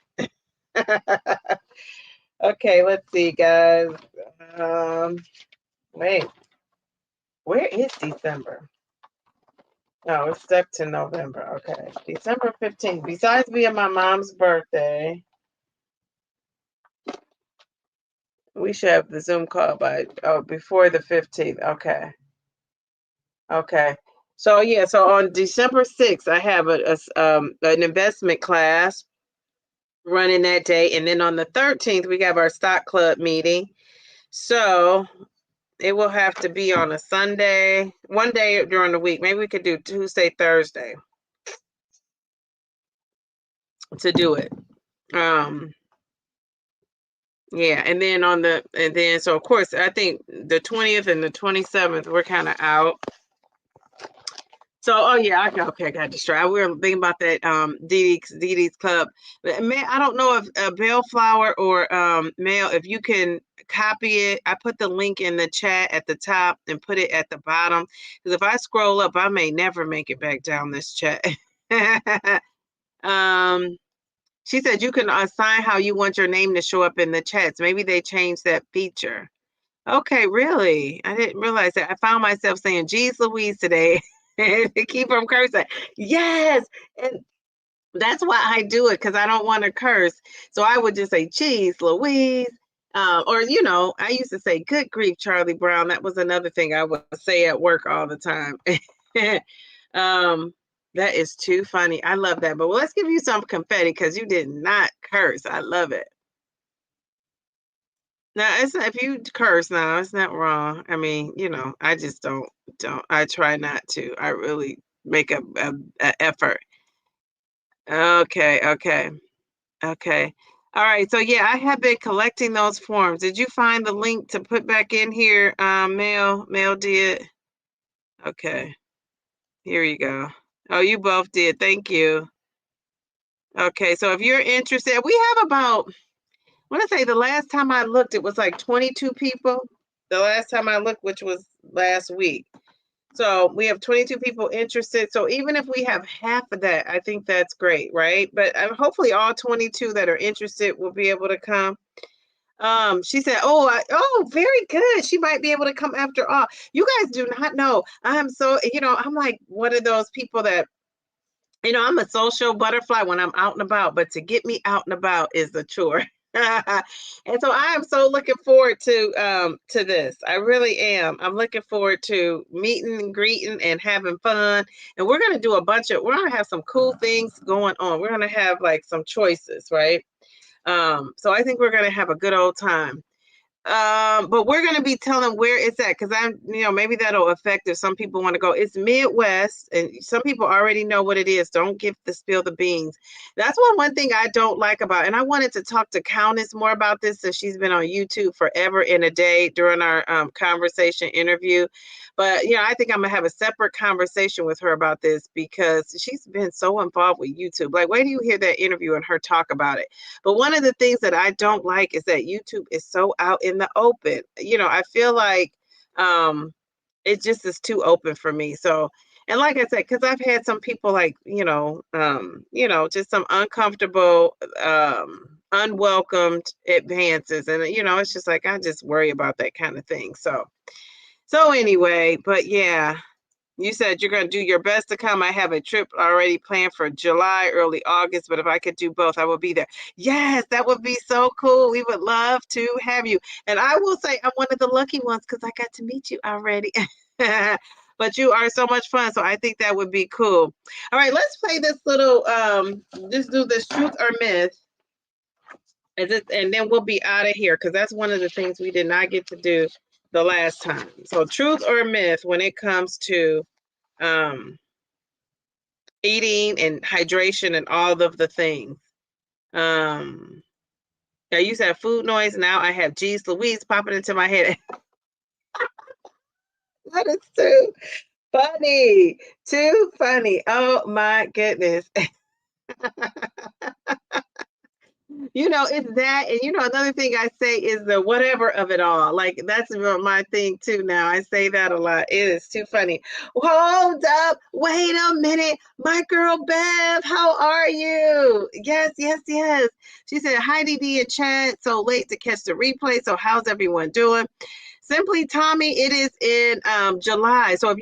Okay, let's see, guys. Wait, where is December? Oh, it's stuck to November. Okay, December 15th. Besides being my mom's birthday, we should have the Zoom call before the 15th. Okay. Okay. So yeah, so on December 6th, I have an investment class running that day, and then on the 13th, we have our stock club meeting. So it will have to be on a Sunday, one day during the week. Maybe we could do Tuesday, Thursday to do it. Yeah, and then so of course I think the 20th and the 27th we're kind of out. So, oh yeah, I got distracted. We were thinking about that Dee Dee's Club. But man, I don't know if Bellflower or Mail, if you can copy it. I put the link in the chat at the top and put it at the bottom. Because if I scroll up, I may never make it back down this chat. She said you can assign how you want your name to show up in the chats. Maybe they changed that feature. Okay, really? I didn't realize that. I found myself saying "Geez Louise" today to keep from cursing. Yes, and that's why I do it because I don't want to curse. So I would just say "Geez Louise," or I used to say "Good grief, Charlie Brown." That was another thing I would say at work all the time. That is too funny. I love that. But let's give you some confetti because you did not curse. I love it. Now, it's not, if you curse now, it's not wrong. I mean, I just don't. I try not to. I really make a effort. Okay, okay, okay. All right. So yeah, I have been collecting those forms. Did you find the link to put back in here? Mel did. Okay. Here you go. Oh, you both did. Thank you. Okay. So if you're interested, we have about, I want to say the last time I looked, it was like 22 people. The last time I looked, which was last week. So we have 22 people interested. So even if we have half of that, I think that's great, right? But hopefully all 22 that are interested will be able to come. She said, oh, very good. She might be able to come after all. You guys do not know. I'm so, I'm like one of those people that, I'm a social butterfly when I'm out and about, but to get me out and about is a chore. And so I am so looking forward to this. I really am. I'm looking forward to meeting and greeting and having fun. And we're gonna do we're gonna have some cool things going on. We're gonna have like some choices, right? So I think we're gonna have a good old time. But we're gonna be telling where it's at because maybe that'll affect if some people want to go. It's Midwest, and some people already know what it is. Don't spill the beans. That's one thing I don't like about, and I wanted to talk to Countess more about this since she's been on YouTube forever and a day during our conversation interview. But I think I'm gonna have a separate conversation with her about this because she's been so involved with YouTube. Like, wait till you hear that interview and her talk about it. But one of the things that I don't like is that YouTube is so out in the open. I feel like it just is too open for me. So, and like I said, because I've had some people like, just some uncomfortable, unwelcomed advances. And, it's just like, I just worry about that kind of thing. So anyway, but yeah. You said you're going to do your best to come. I have a trip already planned for July, early August, but if I could do both, I will be there. Yes, that would be so cool. We would love to have you. And I will say I'm one of the lucky ones because I got to meet you already. But you are so much fun. So I think that would be cool. All right, let's play this little, just do this truth or myth. And then we'll be out of here because that's one of the things we did not get to do the last time. So truth or myth when it comes to eating and hydration and all of the things. I used to have food noise. Now I have geez Louise popping into my head. That is too funny. Too funny. Oh my goodness. It's that. And another thing I say is the whatever of it all. Like that's my thing too now. I say that a lot. It is too funny. Hold up. Wait a minute. My girl Bev, how are you? Yes, yes, yes. She said, hi DD and chat. So late to catch the replay. So how's everyone doing? Simply Tommy, it is in July. So if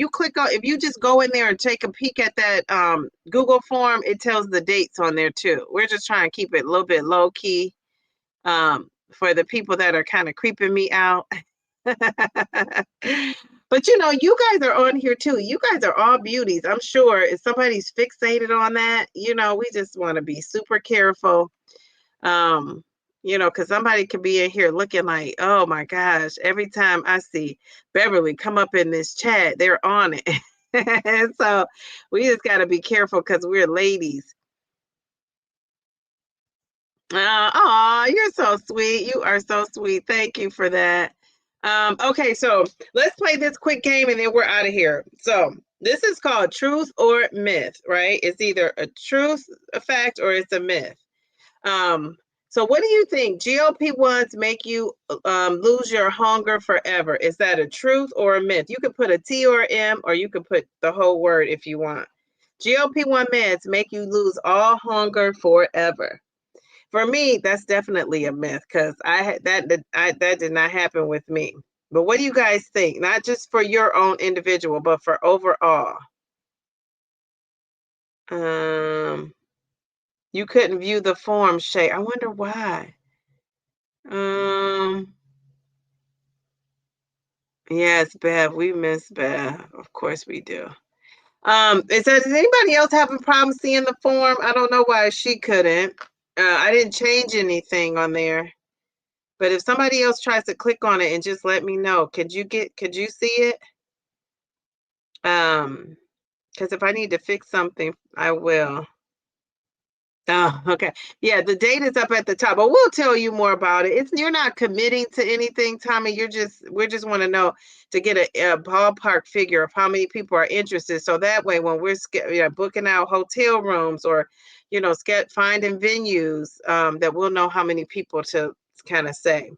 you just go in there and take a peek at that Google form, it tells the dates on there too. We're just trying to keep it a little bit low key for the people that are kind of creeping me out. But you guys are on here too. You guys are all beauties. I'm sure if somebody's fixated on that, we just want to be super careful. Because somebody could be in here looking like, oh my gosh, every time I see Beverly come up in this chat, they're on it. And so we just got to be careful because we're ladies. You're so sweet. You are so sweet. Thank you for that. Okay, so let's play this quick game and then we're out of here. So this is called truth or myth, right? It's either a truth, a fact, or it's a myth. So what do you think? GLP-1s make you lose your hunger forever. Is that a truth or a myth? You could put a T or M, or you could put the whole word if you want. GLP-1 meds make you lose all hunger forever. For me, that's definitely a myth because that did not happen with me. But what do you guys think? Not just for your own individual, but for overall. You couldn't view the form, Shay. I wonder why. Yes, Bev, we miss Bev. Of course we do. Does anybody else have a problem seeing the form? I don't know why she couldn't. I didn't change anything on there. But if somebody else tries to click on it and just let me know, could you see it? Because if I need to fix something, I will. Oh, okay. Yeah, the date is up at the top, but we'll tell you more about it. You're not committing to anything, Tommy. We just want to know to get a ballpark figure of how many people are interested. So that way, when we're booking out hotel rooms or, finding venues, that we'll know how many people to kind of say.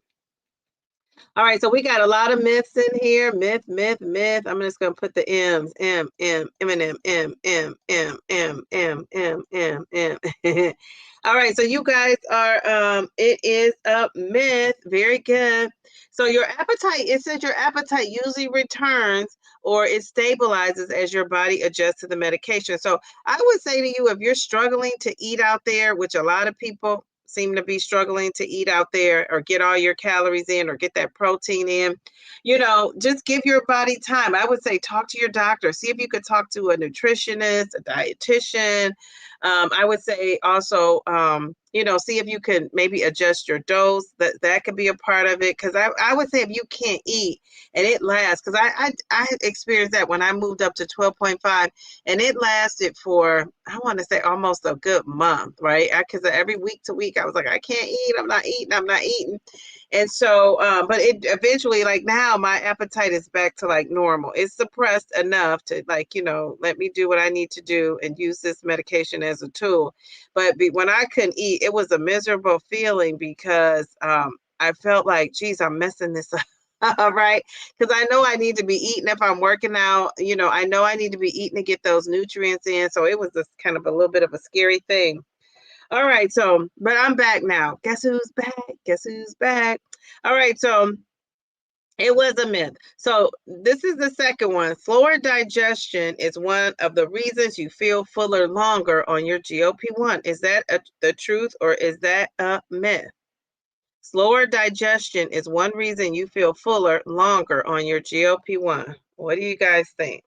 All right, so we got a lot of myths in here. Myth, myth, myth. I'm just gonna put the M's. M, M. All right, so you guys are it is a myth. Very good. So your appetite, it says your appetite usually returns or it stabilizes as your body adjusts to the medication. So I would say to you, if you're struggling to eat out there, which a lot of people seem to be struggling to eat out there or get all your calories in or get that protein in, just give your body time. I would say talk to your doctor, see if you could talk to a nutritionist, a dietitian. I would say also, see if you can maybe adjust your dose. That could be a part of it. Because I would say if you can't eat and it lasts, because I experienced that when I moved up to 12.5, and it lasted for, I want to say, almost a good month, right? Because every week to week I was like, I can't eat, I'm not eating. And so, but it eventually, like now, my appetite is back to like normal. It's suppressed enough to like, let me do what I need to do and use this medication as a tool. But when I couldn't eat, it was a miserable feeling because I felt like, geez, I'm messing this up. Right? Because I know I need to be eating if I'm working out. I know I need to be eating to get those nutrients in. So it was just kind of a little bit of a scary thing. All right, so, but I'm back now. Guess who's back? Guess who's back? All right, so it was a myth. So this is the second one. Slower digestion is one of the reasons you feel fuller longer on your GLP-1. Is that the truth or is that a myth? Slower digestion is one reason you feel fuller longer on your GLP-1. What do you guys think?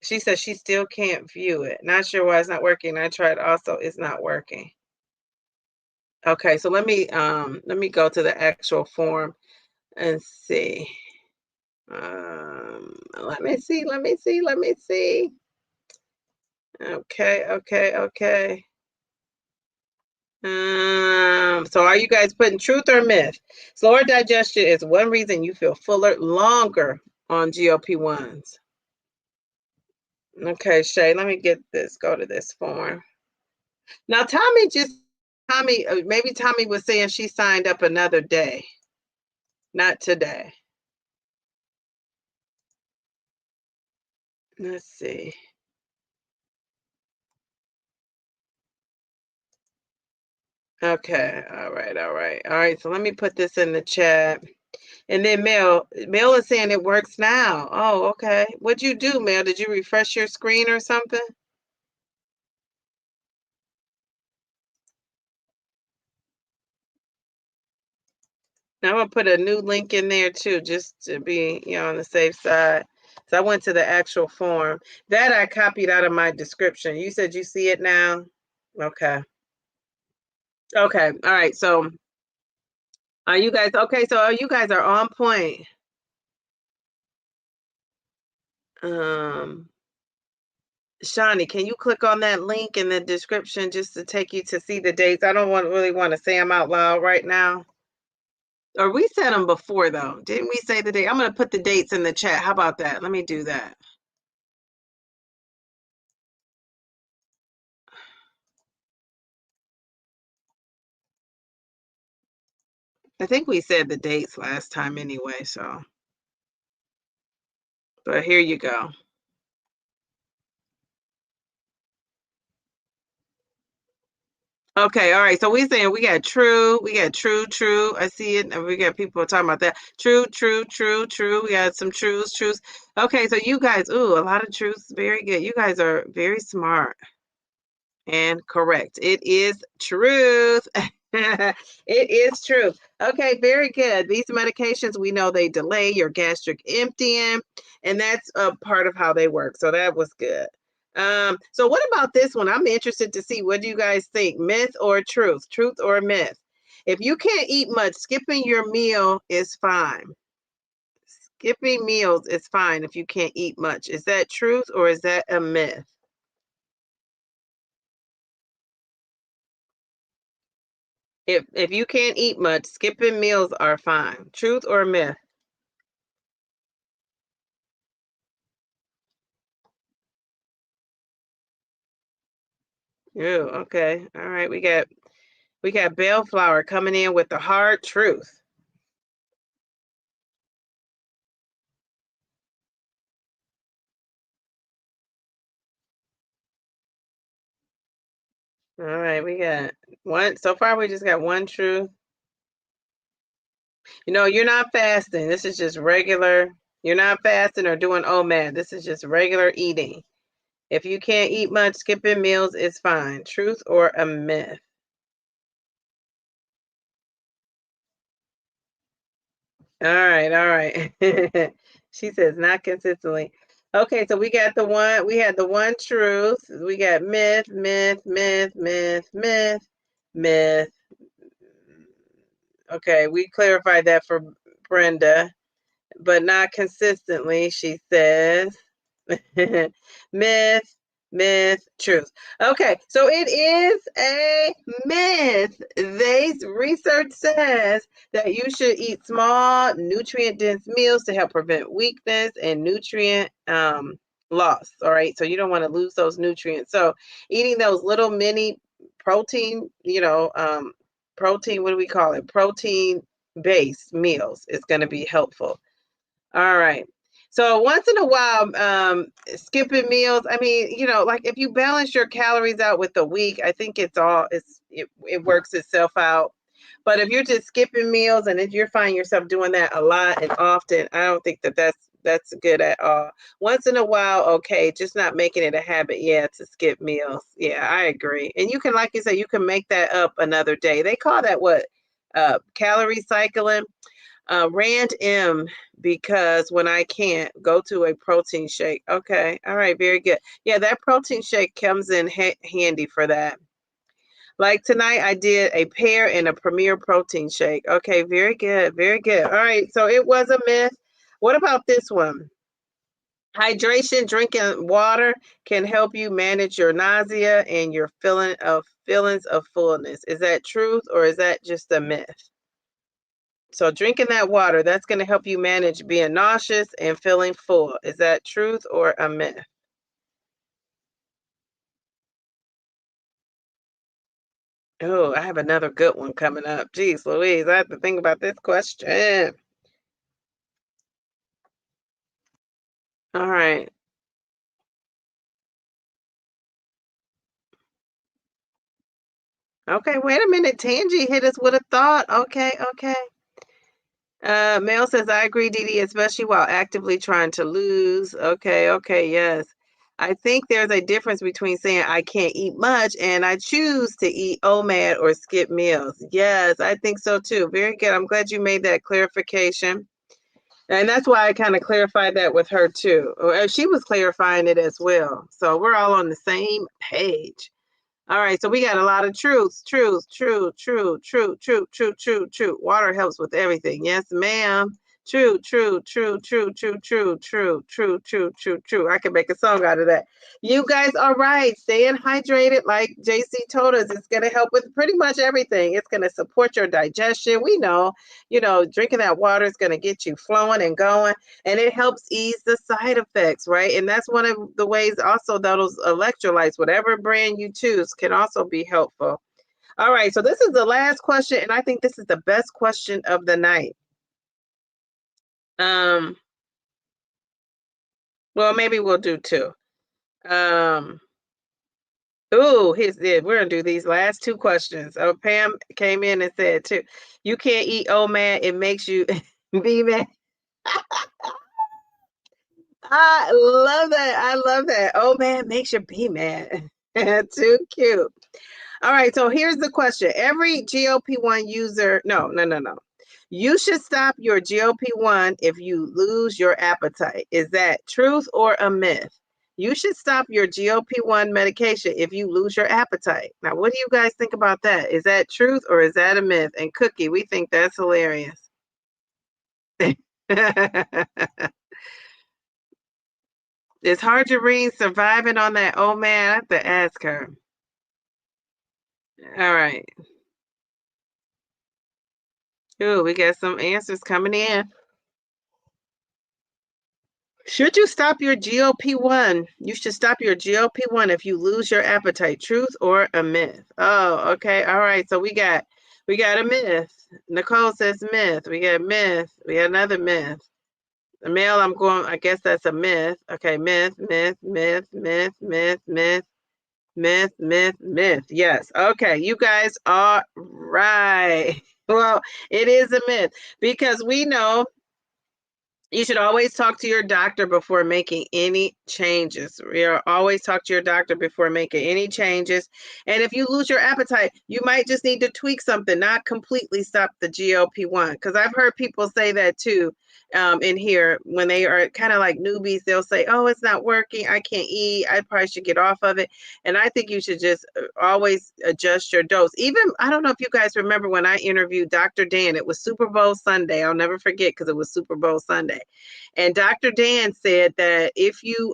She says she still can't view it. Not sure why it's not working. I tried also, it's not working. Okay, so let me go to the actual form and see. Let me see. Okay. So are you guys putting truth or myth? Slower digestion is one reason you feel fuller longer on GLP-1s. Okay, Shay, let me go to this form. Now maybe Tommy was saying she signed up another day, not today. Let's see. Okay, all right. So let me put this in the chat. And then Mel is saying it works now. Oh, okay. What'd you do, Mel? Did you refresh your screen or something? Now I'm gonna put a new link in there too, just to be, on the safe side. So I went to the actual form. That I copied out of my description. You said you see it now? Okay. Okay. All right. So are you guys okay? So you guys are on point. Um Shawnee, can you click on that link in the description just to take you to see the dates? I don't really want to say them out loud right now. Or we said them before though. Didn't we say the date? I'm going to put the dates in the chat. How about that? Let me do that. I think we said the dates last time anyway, so. But here you go. Okay, all right. So we saying we got true. I see it. And we got people talking about that. True. We got some truths. Okay, so you guys, ooh, a lot of truths. Very good. You guys are very smart and correct. It is truth. It is truth. Okay, very good. These medications, we know they delay your gastric emptying, and that's a part of how they work. So that was good. So what about this one? I'm interested to see, what do you guys think? Myth or truth? Truth or myth? If you can't eat much, skipping your meal is fine. Skipping meals is fine if you can't eat much. Is that truth or is that a myth? If you can't eat much, skipping meals are fine. Truth or myth? Oh, okay. All right. We got Bellflower coming in with the hard truth. All right, we got one. So far, we just got one truth. You're not fasting. This is just regular. You're not fasting or doing OMAD. This is just regular eating. If you can't eat much, skipping meals is fine. Truth or a myth? All right, all right. She says not consistently. Okay, so we got the one, we had the one truth. We got myth, myth, myth, myth, myth, myth. Okay, we clarified that for Brenda, but not consistently, she says. Myth, myth, truth. Okay, so it is a myth. Research says that you should eat small, nutrient-dense meals to help prevent weakness and nutrient loss. All right, so you don't want to lose those nutrients. So eating those little mini protein, protein. What do we call it? Protein-based meals is going to be helpful. All right. So once in a while, skipping meals. I mean, like if you balance your calories out with the week, I think it works itself out. But if you're just skipping meals and if you're finding yourself doing that a lot and often, I don't think that's good at all. Once in a while, okay, just not making it a habit, yeah, to skip meals. Yeah, I agree. And you can, like you said, you can make that up another day. They call that what? Calorie cycling. Rand M, because when I can't go to a protein shake. Okay. All right. Very good. Yeah, that protein shake comes in handy for that. Like tonight, I did a pear and a Premier protein shake. Okay. Very good. Very good. All right. So it was a myth. What about this one? Hydration, drinking water can help you manage your nausea and your feelings of fullness. Is that truth or is that just a myth? So drinking that water, that's going to help you manage being nauseous and feeling full. Is that truth or a myth? Oh, I have another good one coming up. Jeez Louise, I have to think about this question. All right. Okay, wait a minute. Tangi hit us with a thought. Okay, okay. Mel says, I agree, Dee Dee, especially while actively trying to lose. Okay, okay, yes. I think there's a difference between saying I can't eat much and I choose to eat OMAD or skip meals. Yes, I think so too. Very good. I'm glad you made that clarification. And that's why I kind of clarified that with her too. She was clarifying it as well. So we're all on the same page. All right, so we got a lot of truths. Truth, truth, truth, truth, truth, truth, truth, truth. Water helps with everything. Yes, ma'am. True, true, true, true, true, true, true, true, true, true, true. I can make a song out of that. You guys are right. Staying hydrated, like JC told us, it's going to help with pretty much everything. It's going to support your digestion. We know, drinking that water is going to get you flowing and going, and it helps ease the side effects, right? And that's one of the ways also that those electrolytes, whatever brand you choose, can also be helpful. All right, so this is the last question, and I think this is the best question of the night. Um, well, maybe we'll do two. Um, we're gonna do these last two questions. Oh, Pam came in and said too, you can't eat OMAD, it makes you be mad. I love that. I love that. Oh man, makes you be mad. Too cute. All right, so here's the question. Every GLP-1 user, no. You should stop your GLP-1 if you lose your appetite. Is that truth or a myth? You should stop your GLP-1 medication if you lose your appetite. Now, what do you guys think about that? Is that truth or is that a myth? And Cookie, we think that's hilarious. It's hard to read surviving on that. Oh man, I have to ask her. All right. Ooh, we got some answers coming in. Should you stop your GLP-1? You should stop your GLP-1 if you lose your appetite. Truth or a myth? Oh, okay. All right. So we got a myth. Nicole says myth. We got myth. We got another myth. The male, I guess that's a myth. Okay, myth, myth, myth, myth, myth, myth. Myth, myth, myth. Yes. Okay, you guys are right. Well, it is a myth because we know you should always talk to your doctor before making any changes. Always talk to your doctor before making any changes. And if you lose your appetite, you might just need to tweak something, not completely stop the GLP-1. Because I've heard people say that too in here when they are kind of like newbies. They'll say, "Oh, it's not working. I can't eat. I probably should get off of it." And I think you should just always adjust your dose. Even, I don't know if you guys remember when I interviewed Dr. Dan, it was Super Bowl Sunday. I'll never forget because it was Super Bowl Sunday. And Dr. Dan said that if you,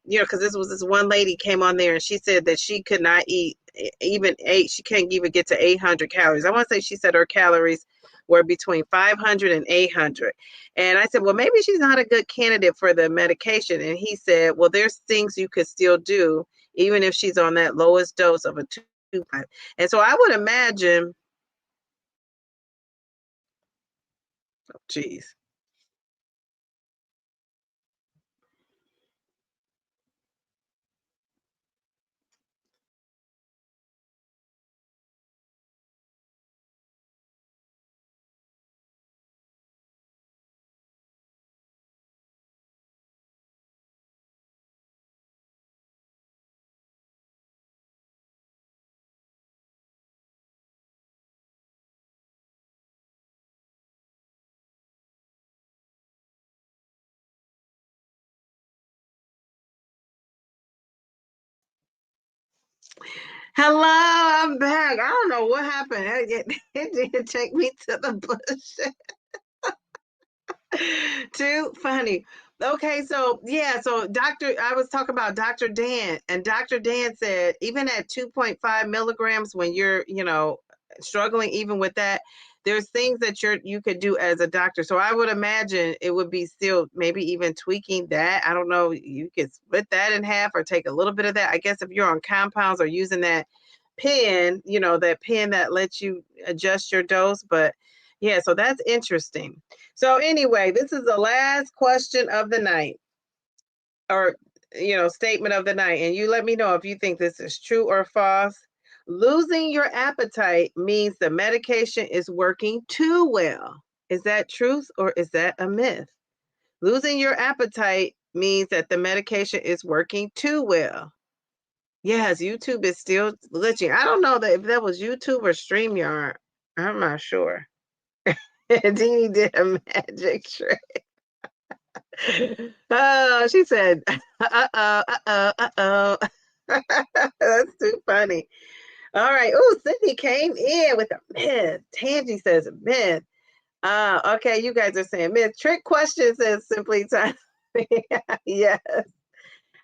because this one lady came on there and she said that she could not eat even she can't even get to 800 calories. I want to say she said her calories were between 500 and 800. And I said, well, maybe she's not a good candidate for the medication. And he said, well, there's things you could still do, even if she's on that lowest dose of a 2.5. And so I would imagine, oh, geez. Hello, I'm back. I don't know what happened. It didn't take me to the bush. Too funny. Okay, so yeah, so I was talking about Dr. Dan, and Dr. Dan said even at 2.5 milligrams, when you're, struggling even with that, there's things that you could do as a doctor. So I would imagine it would be still maybe even tweaking that. I don't know, you could split that in half or take a little bit of that. I guess if you're on compounds or using that pen, that pen that lets you adjust your dose, but yeah, so that's interesting. So anyway, this is the last question of the night, or statement of the night, and you let me know if you think this is true or false. Losing your appetite means the medication is working too well. Is that truth or is that a myth? Losing your appetite means that the medication is working too well. Yes, YouTube is still glitching. I don't know that if that was YouTube or StreamYard. I'm not sure. Deanie did a magic trick. Oh, she said, uh-oh, uh-oh, uh-oh. That's too funny. All right. Oh, Sydney came in with a myth. Tangy says myth. Okay, you guys are saying myth. Trick question says simply time. Yes.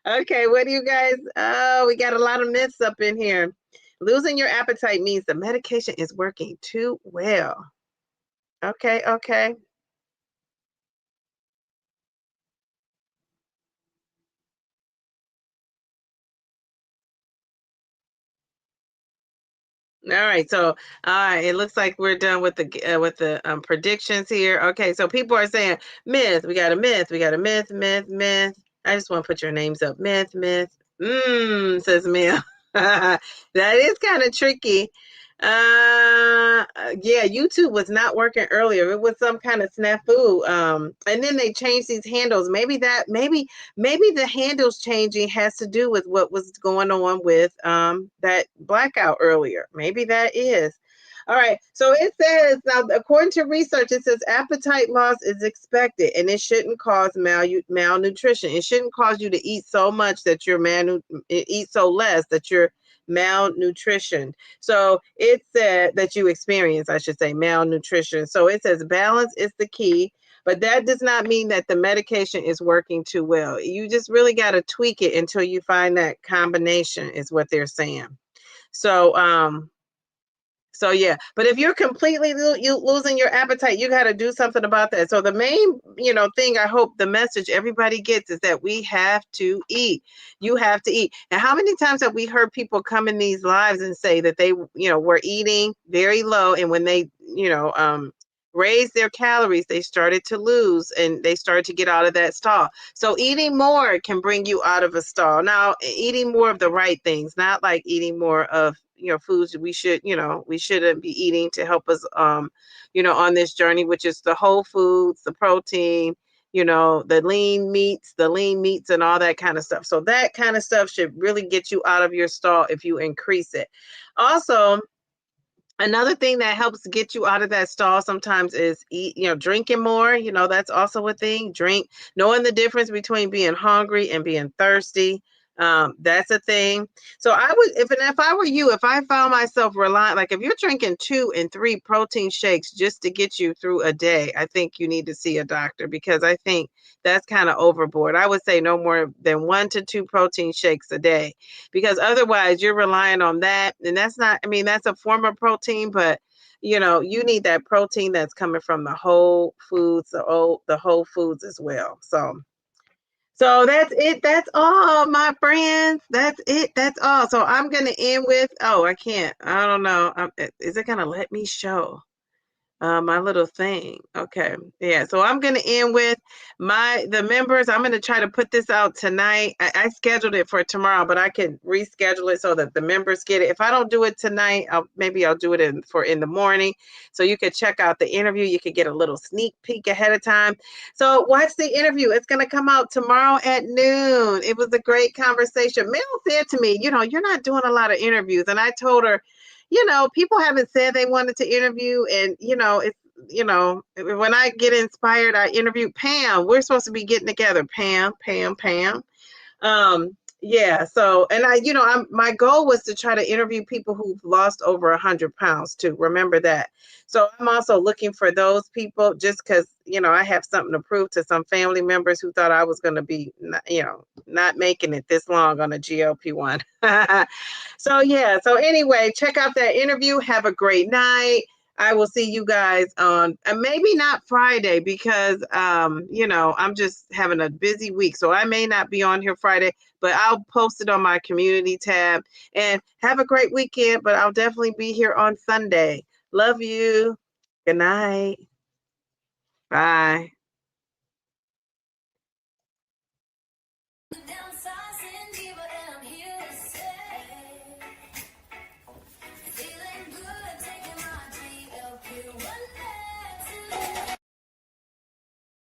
Okay, what do you guys? Oh, we got a lot of myths up in here. Losing your appetite means the medication is working too well. Okay, okay. All right, so it looks like we're done with the predictions here. Okay, so people are saying myth. We got a myth. We got a myth. Myth. Myth. I just want to put your names up. Myth. Myth. Says Mia. That is kind of tricky. Yeah, YouTube was not working earlier. It was some kind of snafu. And then they changed these handles. Maybe the handles changing has to do with what was going on with that blackout earlier. Maybe that is. All right. So it says now, according to research, it says appetite loss is expected, and it shouldn't cause malnutrition. It shouldn't cause you to eat so much that you're eat so less that you're malnutrition. So it said that you experience, I should say, malnutrition. So it says balance is the key, but that does not mean that the medication is working too well. You just really got to tweak it until you find that combination, is what they're saying. So yeah, but if you're completely losing your appetite, you got to do something about that. So the main, thing I hope the message everybody gets is that we have to eat. You have to eat. And how many times have we heard people come in these lives and say that they, were eating very low, and when they, raise their calories, they started to lose and they started to get out of that stall. So eating more can bring you out of a stall. Now, eating more of the right things, not like eating more of, foods we should, we shouldn't be eating to help us, on this journey, which is the whole foods, the protein, the lean meats and all that kind of stuff. So that kind of stuff should really get you out of your stall if you increase it. Also, another thing that helps get you out of that stall sometimes is drinking more. That's also a thing. Knowing the difference between being hungry and being thirsty. That's a thing. So if I were you, if I found myself relying, like if you're drinking 2 and 3 protein shakes just to get you through a day, I think you need to see a doctor, because I think that's kind of overboard. I would say no more than 1 to 2 protein shakes a day, because otherwise you're relying on that. And that's not, that's a form of protein, but you need that protein that's coming from the whole foods, the whole foods as well. So that's it. That's all, my friends. That's it. That's all. So I'm going to end with, I can't. I don't know. Is it going to let me show? My little thing. Okay. Yeah. So I'm going to end with the members. I'm going to try to put this out tonight. I scheduled it for tomorrow, but I can reschedule it so that the members get it. If I don't do it tonight, maybe I'll do it in the morning. So you could check out the interview. You could get a little sneak peek ahead of time. So watch the interview. It's going to come out tomorrow at noon. It was a great conversation. Mel said to me, you're not doing a lot of interviews. And I told her, people haven't said they wanted to interview, and it's, when I get inspired, I interview Pam. We're supposed to be getting together, Pam. Yeah. So, and my goal was to try to interview people who've lost over 100 pounds too. Remember that. So I'm also looking for those people, just because, I have something to prove to some family members who thought I was going to be, not making it this long on a GLP-1. So yeah. So anyway, check out that interview. Have a great night. I will see you guys on maybe not Friday, because I'm just having a busy week. So I may not be on here Friday, but I'll post it on my community tab. And have a great weekend, but I'll definitely be here on Sunday. Love you. Good night. Bye.